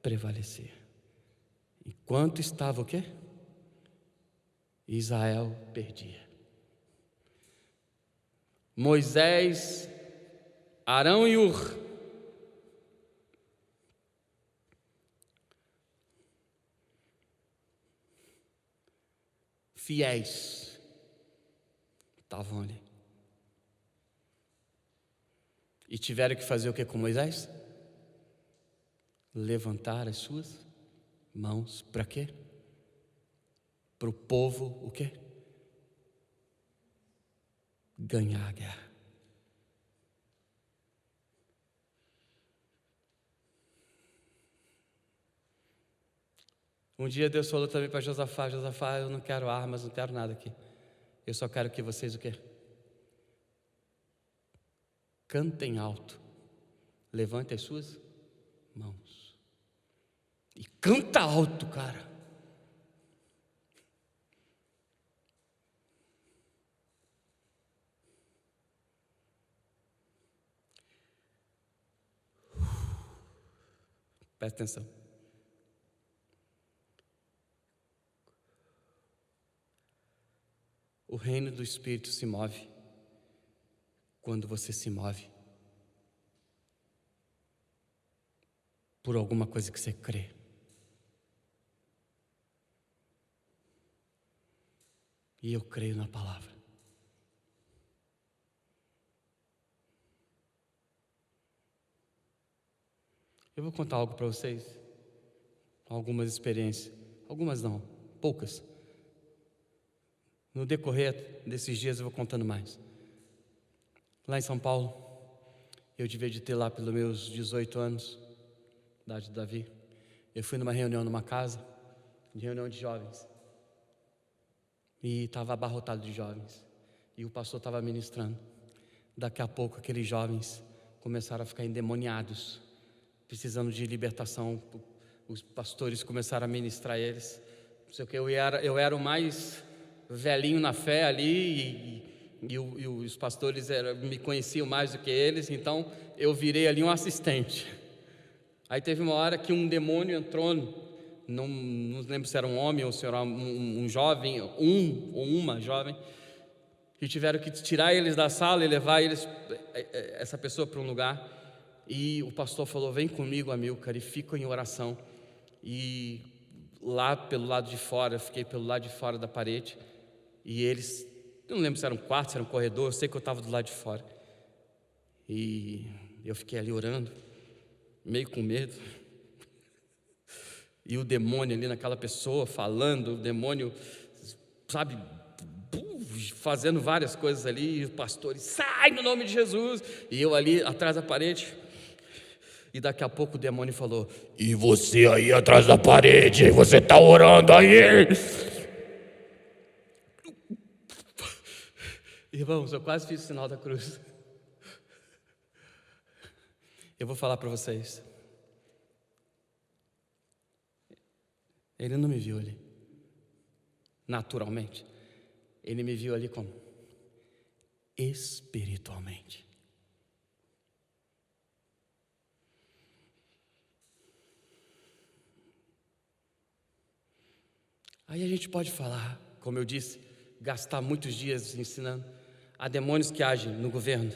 Prevalecia. Enquanto estava o quê? Israel perdia. Moisés, Arão e Ur fiéis estavam ali. E tiveram que fazer o que com Moisés? Levantar as suas mãos. Para quê? Para o povo o quê? Ganhar a guerra. Um dia Deus falou também para Josafá: Josafá, eu não quero armas, não quero nada aqui. Eu só quero que vocês o quê? Cantem alto. Levantem as suas mãos. E canta alto, cara. Presta atenção. O reino do Espírito se move quando você se move por alguma coisa que você crê. E eu creio na palavra. Eu vou contar algo para vocês. Algumas experiências. Algumas não, poucas. No decorrer desses dias eu vou contando mais. Lá em São Paulo, eu devia de ter lá pelos meus 18 anos, idade do Davi. Eu fui numa reunião numa casa, reunião de jovens. E estava abarrotado de jovens. E o pastor estava ministrando. Daqui a pouco aqueles jovens começaram a ficar endemoniados, precisando de libertação. Os pastores começaram a ministrar eles. Não sei o que, eu era o mais velhinho na fé ali, e os pastores me conheciam mais do que eles, então eu virei ali um assistente. Aí teve uma hora que um demônio entrou, não lembro se era um homem ou se era um jovem, ou uma jovem, e tiveram que tirar eles da sala e levar essa pessoa para um lugar. E o pastor falou: vem comigo, Amilcar, e fica em oração. E lá pelo lado de fora, eu fiquei pelo lado de fora da parede. E eles, eu não lembro se era um quarto, se era um corredor, eu sei que eu estava do lado de fora. E eu fiquei ali orando, meio com medo. E o demônio ali naquela pessoa falando, o demônio, sabe, fazendo várias coisas ali. E o pastor: sai no nome de Jesus. E eu ali atrás da parede. E daqui a pouco o demônio falou: e você aí atrás da parede, você está orando aí? Irmãos, eu quase fiz o sinal da cruz. Eu vou falar para vocês. Ele não me viu ali naturalmente. Ele me viu ali como? Espiritualmente. Aí a gente pode falar, como eu disse, gastar muitos dias ensinando. Há demônios que agem no governo.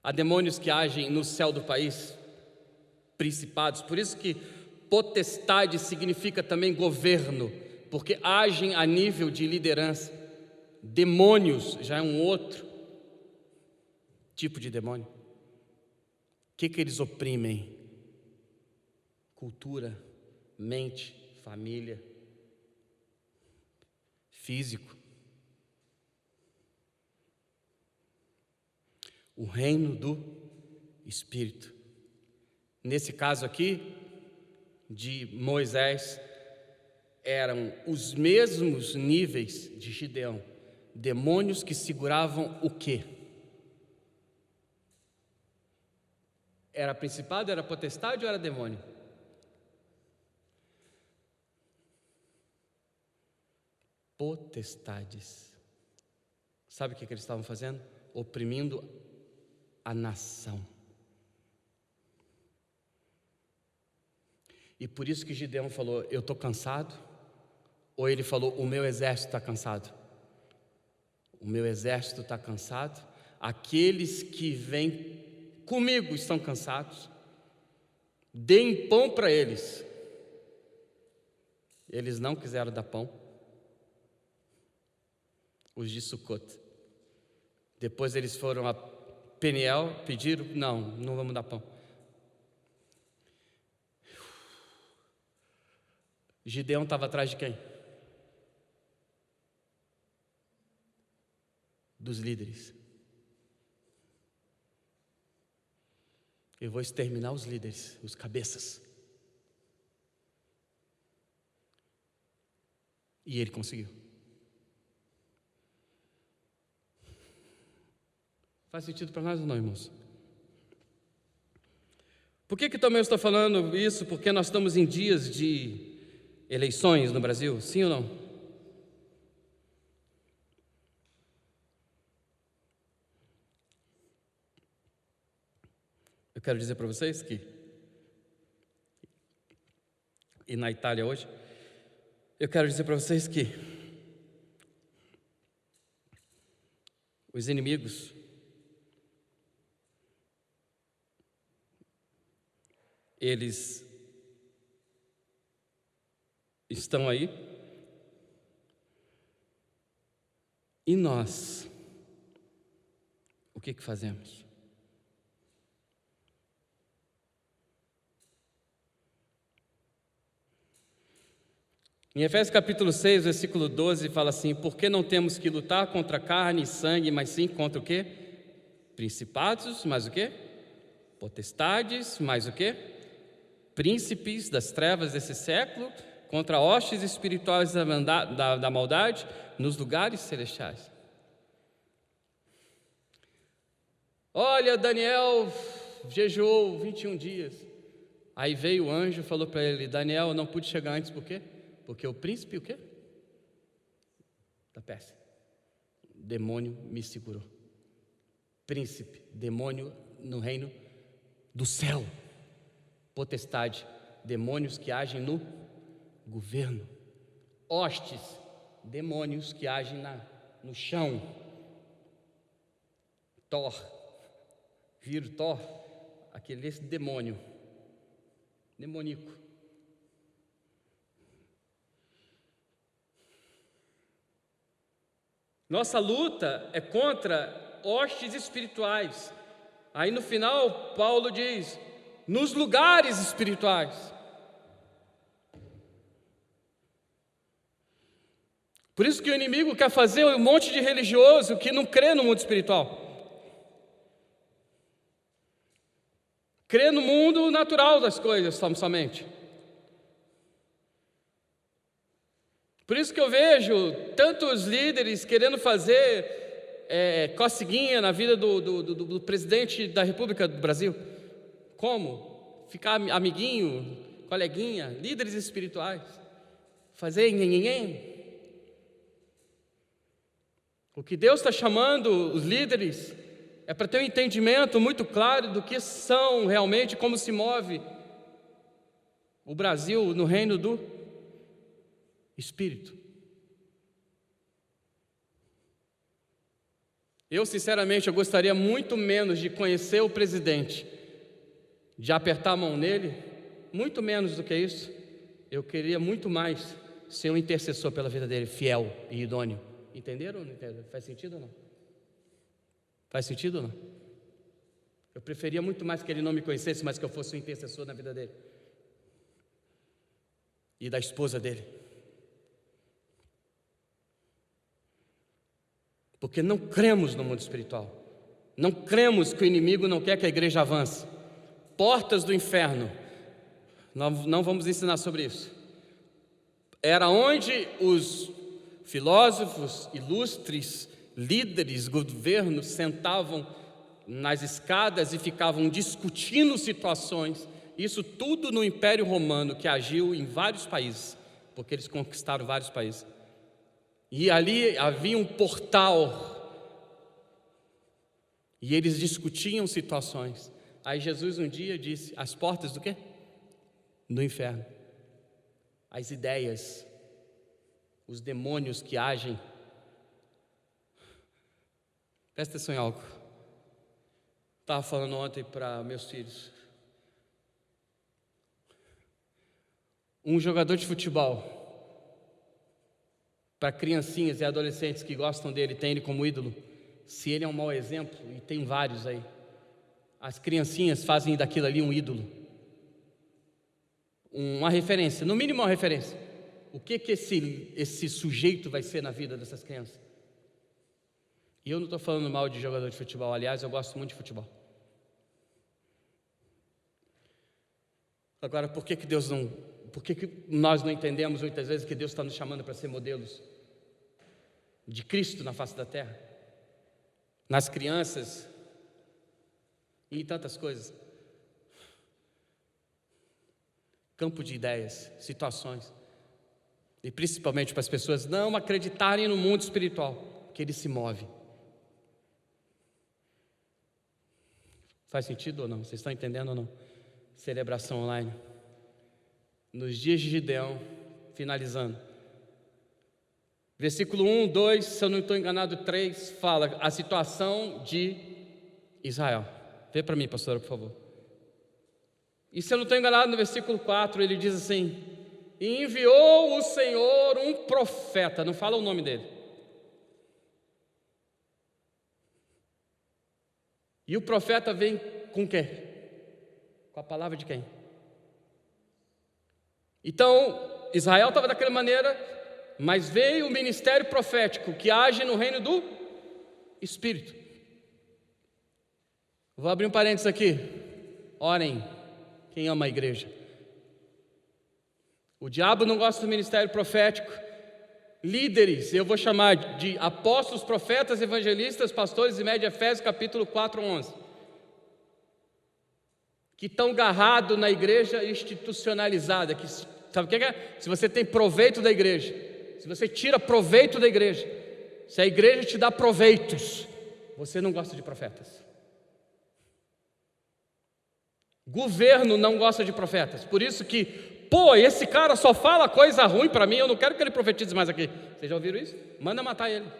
Há demônios que agem no céu do país, principados. Por isso que potestade significa também governo, porque agem a nível de liderança. Demônios já é um outro tipo de demônio. O que eles oprimem? Cultura, mente, família, físico. O reino do Espírito. Nesse caso aqui, de Moisés, eram os mesmos níveis de Gideão. Demônios que seguravam o quê? Era principado, era potestade ou era demônio? Potestades. Sabe o que eles estavam fazendo? Oprimindo a nação. E por isso que Gideão falou: eu estou cansado. Ou ele falou: o meu exército está cansado. O meu exército está cansado. Aqueles que vêm comigo estão cansados. Deem pão para eles. Eles não quiseram dar pão. os de Sucot. Depois eles foram a Peniel, pediram, não vamos dar pão. Gideão estava atrás de quem? Dos líderes. Eu vou exterminar os líderes, os cabeças. E ele conseguiu. Faz sentido para nós ou não, irmãos? Por que também eu estou falando isso? Porque nós estamos em dias de eleições no Brasil, sim ou não? Eu quero dizer para vocês que, e na Itália hoje, eu quero dizer para vocês que os inimigos eles estão aí e nós, o que fazemos? Em Efésios capítulo 6, versículo 12, fala assim: porque não temos que lutar contra carne e sangue, mas sim contra o quê? Principados, mais o quê? Potestades, mais o quê? Príncipes das trevas desse século, contra hostes espirituais da maldade nos lugares celestiais. Olha, Daniel jejuou 21 dias. Aí veio o anjo e falou para ele: Daniel, eu não pude chegar antes, por quê? Porque o príncipe, o quê? Da Pérsia. Demônio me segurou. Príncipe, demônio no reino do céu. Potestade, demônios que agem no governo. Hostes, demônios que agem no chão. Thor, vira Thor, esse demônio, demoníaco. Nossa luta é contra hostes espirituais. Aí no final, Paulo diz: nos lugares espirituais. Por isso que o inimigo quer fazer um monte de religioso que não crê no mundo espiritual. Crê no mundo natural das coisas, somente. Por isso que eu vejo tantos líderes querendo fazer coceguinha na vida do presidente da República do Brasil. Como? Ficar amiguinho, coleguinha, líderes espirituais. Fazer nhenhenhen. O que Deus está chamando os líderes é para ter um entendimento muito claro do que são realmente, como se move o Brasil no reino do Espírito. Eu, sinceramente, eu gostaria muito menos de conhecer o presidente, de apertar a mão nele, muito menos do que isso. Eu queria muito mais ser um intercessor pela vida dele, fiel e idôneo. Entenderam ou não entenderam? Faz sentido ou não? Faz sentido ou não? Eu preferia muito mais que ele não me conhecesse, mas que eu fosse um intercessor na vida dele e da esposa dele. Porque não cremos no mundo espiritual. Não cremos que o inimigo não quer que a igreja avance. Portas do inferno. Nós não vamos ensinar sobre isso. Era onde os filósofos ilustres, líderes, governos sentavam nas escadas e ficavam discutindo situações. Isso tudo no Império Romano, que agiu em vários países, porque eles conquistaram vários países. E ali havia um portal, e eles discutiam situações. Aí Jesus um dia disse: as portas do quê? Do inferno. As ideias, os demônios que agem. Presta atenção em algo. Estava falando ontem para meus filhos. Um jogador de futebol, para criancinhas e adolescentes que gostam dele, tem ele como ídolo, se ele é um mau exemplo, e tem vários aí, as criancinhas fazem daquilo ali um ídolo, uma referência, no mínimo uma referência. O que esse sujeito vai ser na vida dessas crianças? E eu não estou falando mal de jogador de futebol, aliás, eu gosto muito de futebol. Agora, por que nós não entendemos muitas vezes que Deus está nos chamando para ser modelos de Cristo na face da terra? Nas crianças e em tantas coisas. Campo de ideias, situações. E principalmente para as pessoas não acreditarem no mundo espiritual, que ele se move. Faz sentido ou não? Vocês estão entendendo ou não? Celebração online. Nos dias de Gideão, finalizando. Versículo 1, 2, se eu não estou enganado, 3, fala a situação de Israel. Vê para mim, pastora, por favor. E se eu não estou enganado, no versículo 4, ele diz assim: e enviou o Senhor um profeta, não fala o nome dele. E o profeta vem com o quê? Com a palavra de quem? Então, Israel estava daquela maneira, mas veio o ministério profético que age no reino do Espírito. Vou abrir um parênteses aqui. Orem, quem ama a igreja. O diabo não gosta do ministério profético. Líderes, eu vou chamar de apóstolos, profetas, evangelistas, pastores e média Efésios, capítulo 4, 11. Que estão agarrados na igreja institucionalizada. Que, sabe o que é? Se você tem proveito da igreja, se você tira proveito da igreja, se a igreja te dá proveitos, você não gosta de profetas. Governo não gosta de profetas. Por isso que, esse cara só fala coisa ruim para mim, eu não quero que ele profetize mais aqui. Vocês já ouviram isso? Manda matar ele.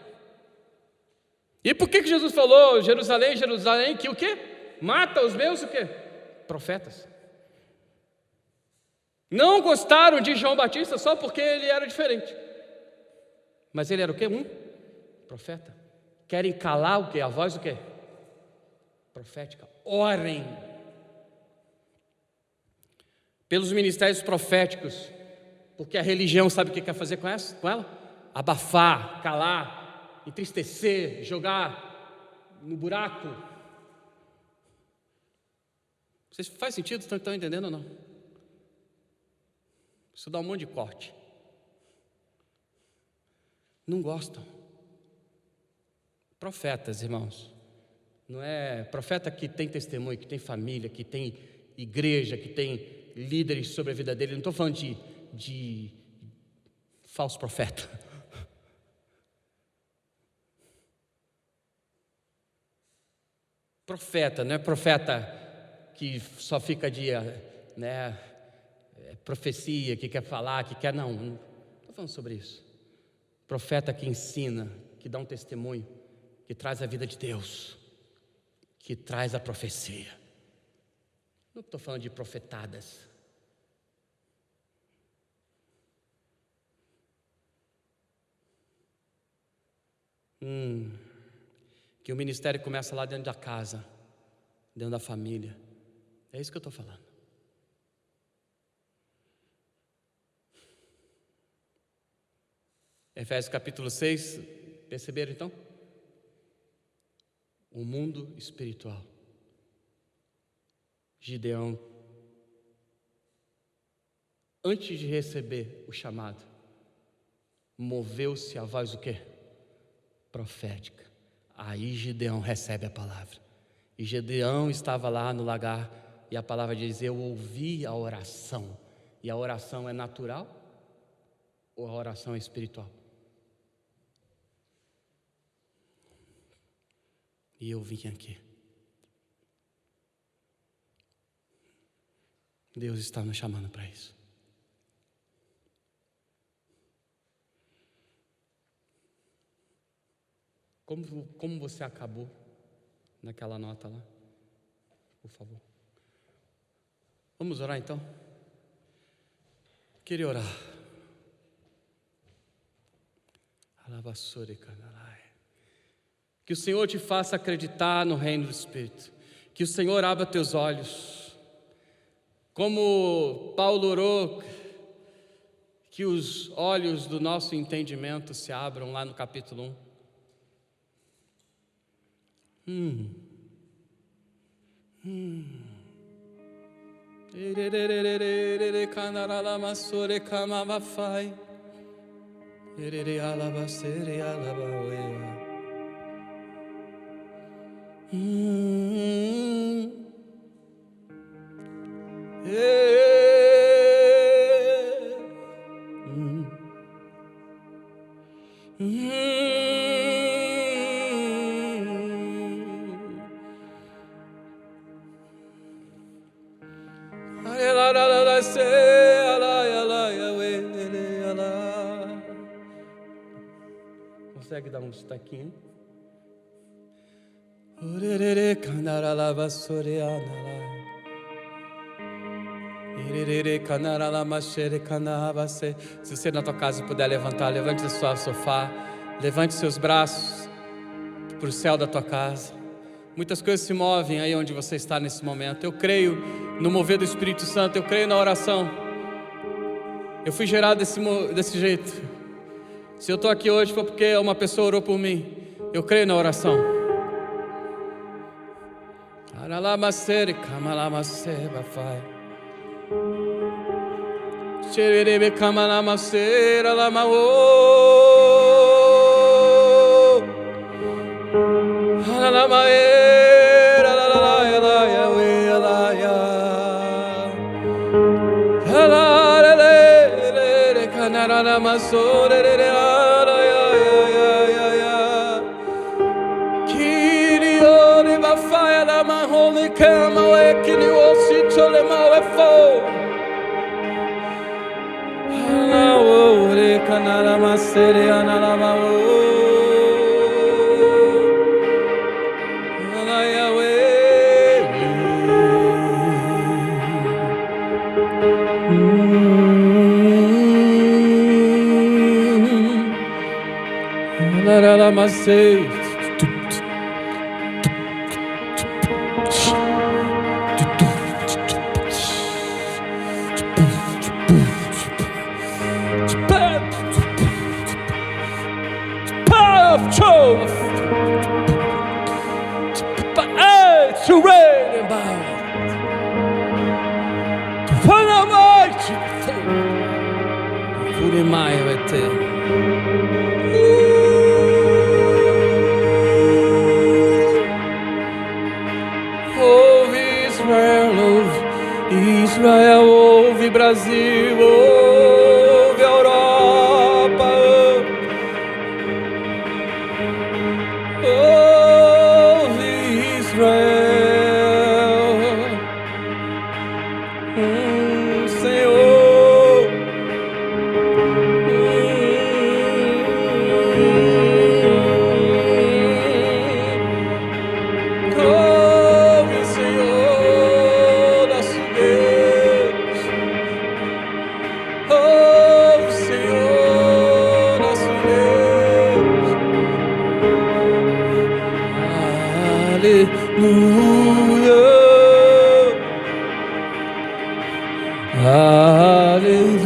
E por que Jesus falou, Jerusalém, Jerusalém, que o quê? Mata os meus o quê? Profetas. Não gostaram de João Batista só porque ele era diferente. Mas ele era o quê? Um profeta. Querem calar o quê? A voz o quê? Profética. Orem pelos ministérios proféticos, porque a religião sabe o que quer fazer com ela? Abafar, calar, entristecer, jogar no buraco. Vocês faz sentido? Estão entendendo ou não? Isso dá um monte de corte. Não gostam. Profetas, irmãos, não é profeta que tem testemunho, que tem família, que tem igreja, que tem líderes sobre a vida dele. Não estou falando de falso profeta. Profeta, não é profeta que só fica de profecia, que quer falar, que quer... Não estou falando sobre isso. Profeta que ensina, que dá um testemunho, que traz a vida de Deus, que traz a profecia. Não estou falando de profetadas. Que o ministério começa lá dentro da casa, dentro da família. É isso que eu estou falando. Efésios capítulo 6, perceberam então? O mundo espiritual. Gideão, antes de receber o chamado, moveu-se a voz o quê? Profética. Aí Gideão recebe a palavra. E Gideão estava lá no lagar, e a palavra diz: eu ouvi a oração. E a oração é natural ou a oração é espiritual? E eu vim aqui. Deus está nos chamando para isso. Como você acabou naquela nota lá? Por favor. Vamos orar então? Queria orar. Que o Senhor te faça acreditar no reino do Espírito. Que o Senhor abra teus olhos. Como Paulo orou, que os olhos do nosso entendimento se abram lá no capítulo 1. Consegue dar um destaquinho? Se você na tua casa puder levantar, levante o seu sofá, levante seus braços para o céu da tua casa. Muitas coisas se movem aí onde você está nesse momento. Eu creio no mover do Espírito Santo, eu creio na oração. Eu fui gerado desse jeito. Se eu estou aqui hoje foi porque uma pessoa orou por mim. Eu creio na oração. Israel, ouve Brasil, ouve Europa, ouve Israel, Senhor, ouve Senhor, nosso Deus, ouve Senhor, nosso Deus, aleluia,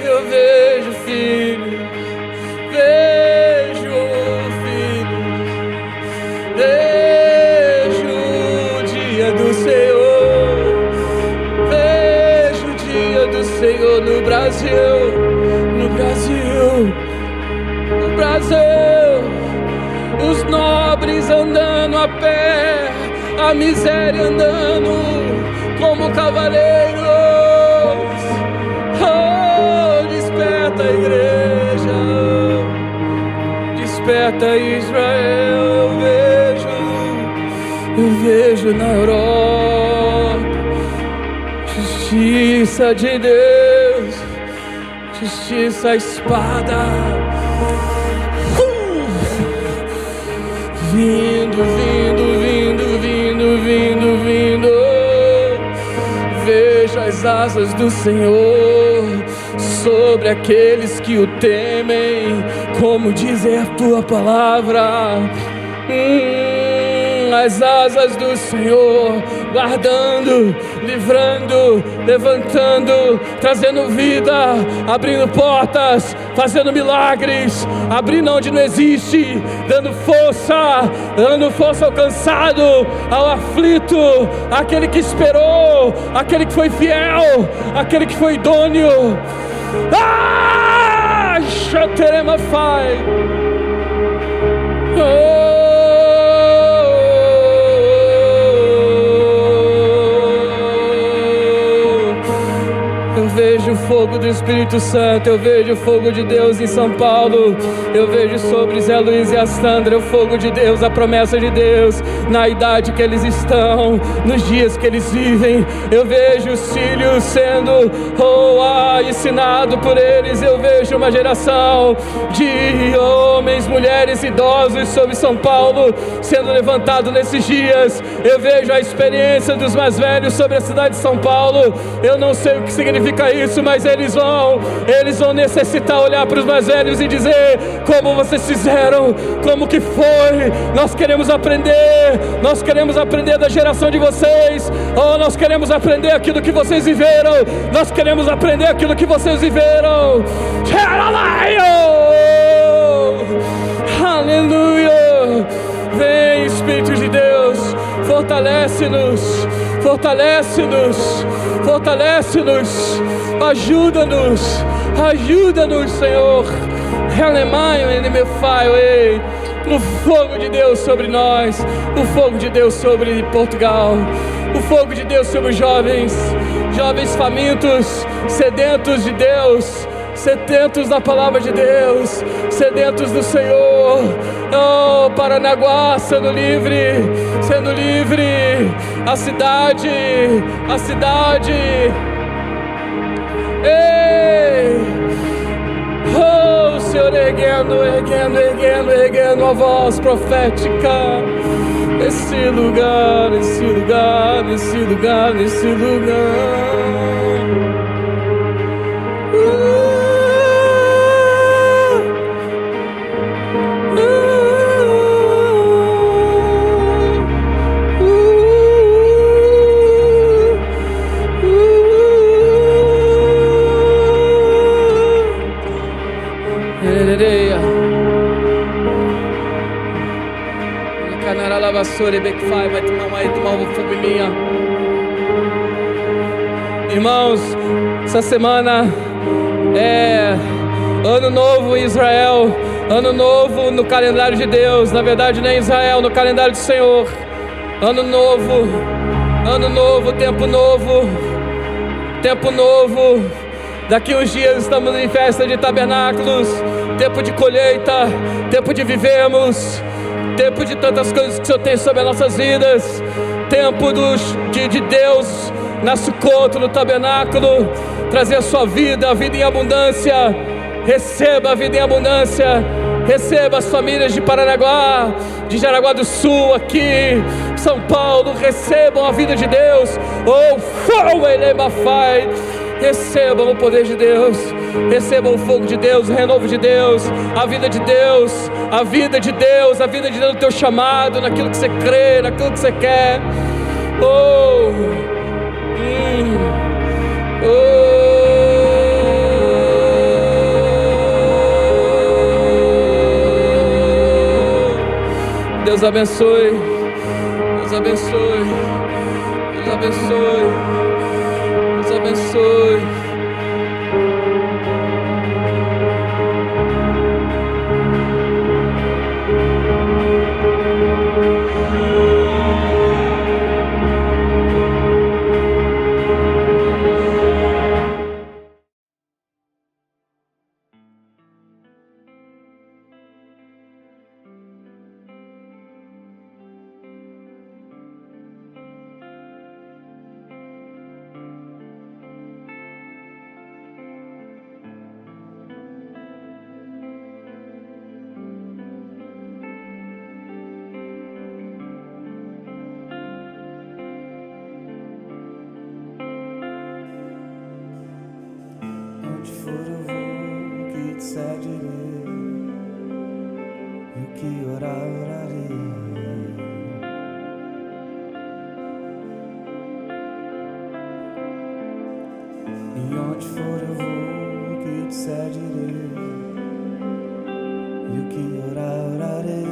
eu vejo filhos, vejo filhos, vejo o dia do Senhor, vejo o dia do Senhor no Brasil, no Brasil, no Brasil, os nobres andando a pé, a miséria andando como cavaleiros. Oh, desperta a igreja, desperta Israel. Eu vejo na Europa justiça de Deus, justiça, a espada vindo. Vejo as asas do Senhor sobre aqueles que o temem, como diz a tua palavra. As asas do Senhor, guardando, livrando, levantando, trazendo vida, abrindo portas, fazendo milagres, abrindo onde não existe, dando força ao cansado, ao aflito, aquele que esperou, aquele que foi fiel, aquele que foi idôneo. Shateremafai. Eu vejo o fogo do Espírito Santo, eu vejo o fogo de Deus em São Paulo, eu vejo sobre Zé Luiz e a Sandra o fogo de Deus, a promessa de Deus, na idade que eles estão, nos dias que eles vivem. Eu vejo os filhos sendo ensinado por eles. Eu vejo uma geração de homens, mulheres, idosos sobre São Paulo sendo levantado nesses dias. Eu vejo a experiência dos mais velhos sobre a cidade de São Paulo. Eu não sei o que significa isso, mas eles vão necessitar olhar para os mais velhos e dizer: como vocês fizeram, como que foi. Nós queremos aprender da geração de vocês. Nós queremos aprender aquilo que vocês viveram, nós queremos aprender aquilo que vocês viveram. Aleluia. Vem, Espírito de Deus, fortalece-nos, ajuda-nos, Senhor. O fogo de Deus sobre nós, o fogo de Deus sobre Portugal, o fogo de Deus sobre os jovens famintos, sedentos de Deus, sedentos da palavra de Deus, sedentos do Senhor. Paranaguá sendo livre, a cidade, ei, Senhor, erguendo a voz profética nesse lugar. Vai tomar uma fogo em minha. Irmãos, essa semana é Ano Novo em Israel, Ano Novo no calendário de Deus. Na verdade, nem Israel, no calendário do Senhor. Ano Novo, tempo novo. Daqui uns dias estamos em festa de tabernáculos, tempo de colheita, tempo de vivermos, tempo de tantas coisas que o Senhor tem sobre as nossas vidas, tempo de Deus na Sucoto, no tabernáculo, trazer a sua vida, a vida em abundância. Receba a vida em abundância, receba as famílias de Paranaguá, de Jaraguá do Sul, aqui, São Paulo, recebam a vida de Deus. Recebam o poder de Deus, recebam o fogo de Deus, o renovo de Deus, a vida de Deus, a vida de Deus no teu chamado, naquilo que você crê, naquilo que você quer. Deus abençoe, Deus abençoe, Deus abençoe, Deus abençoe. orarei. E onde for eu vou, o que disser direi, e o que orar, orarei.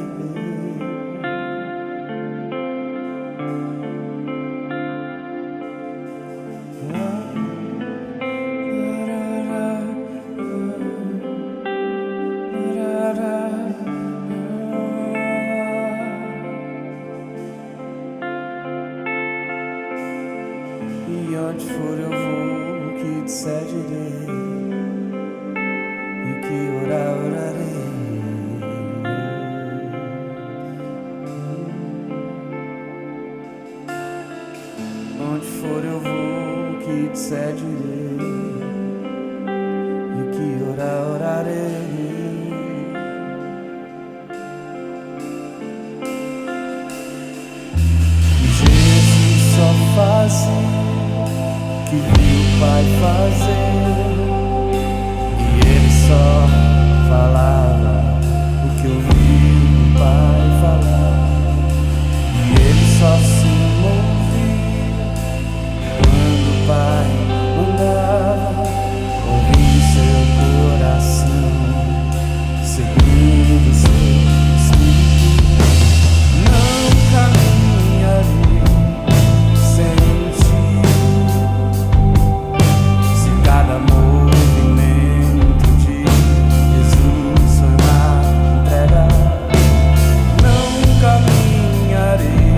E onde for eu vou, o que disser direi, e o que orar, orarei. Onde for eu vou, o que disser direi, e o que orar, orarei. Jesus só fazia que viu o Pai fazer, e ele só falava o que ouviu o Pai falar, e ele só se movia quando o Pai mandava, ouvindo seu coração, seguindo seu espírito. Não caminharei sem cada movimento de Jesus foi uma entrega. Não caminharei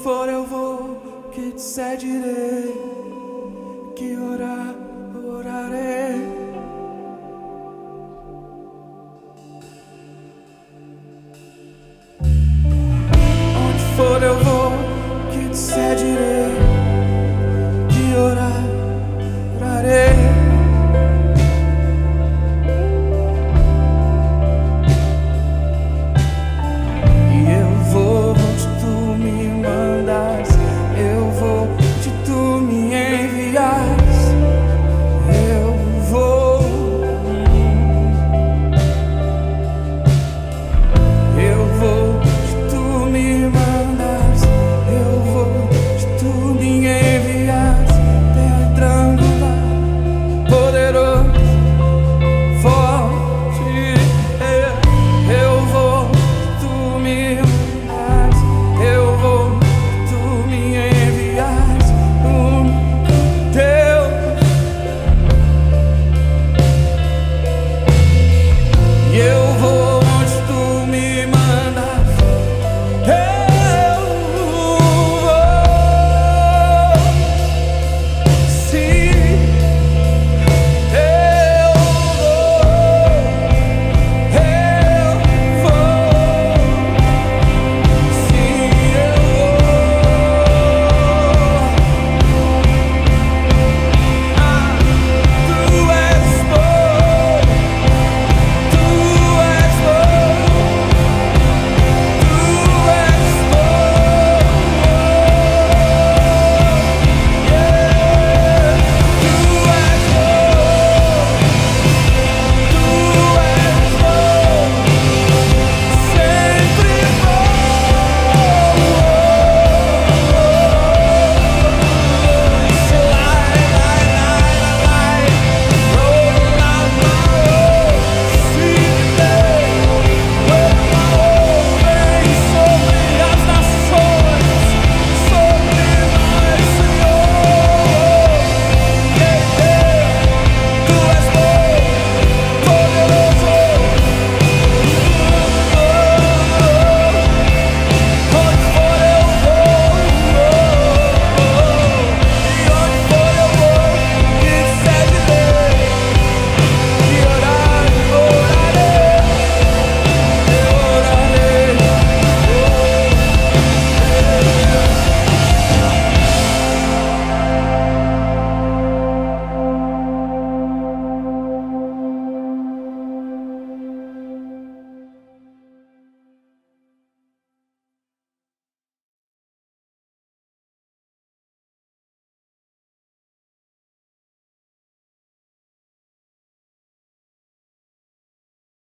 for eu vou, que te seguirei, que orar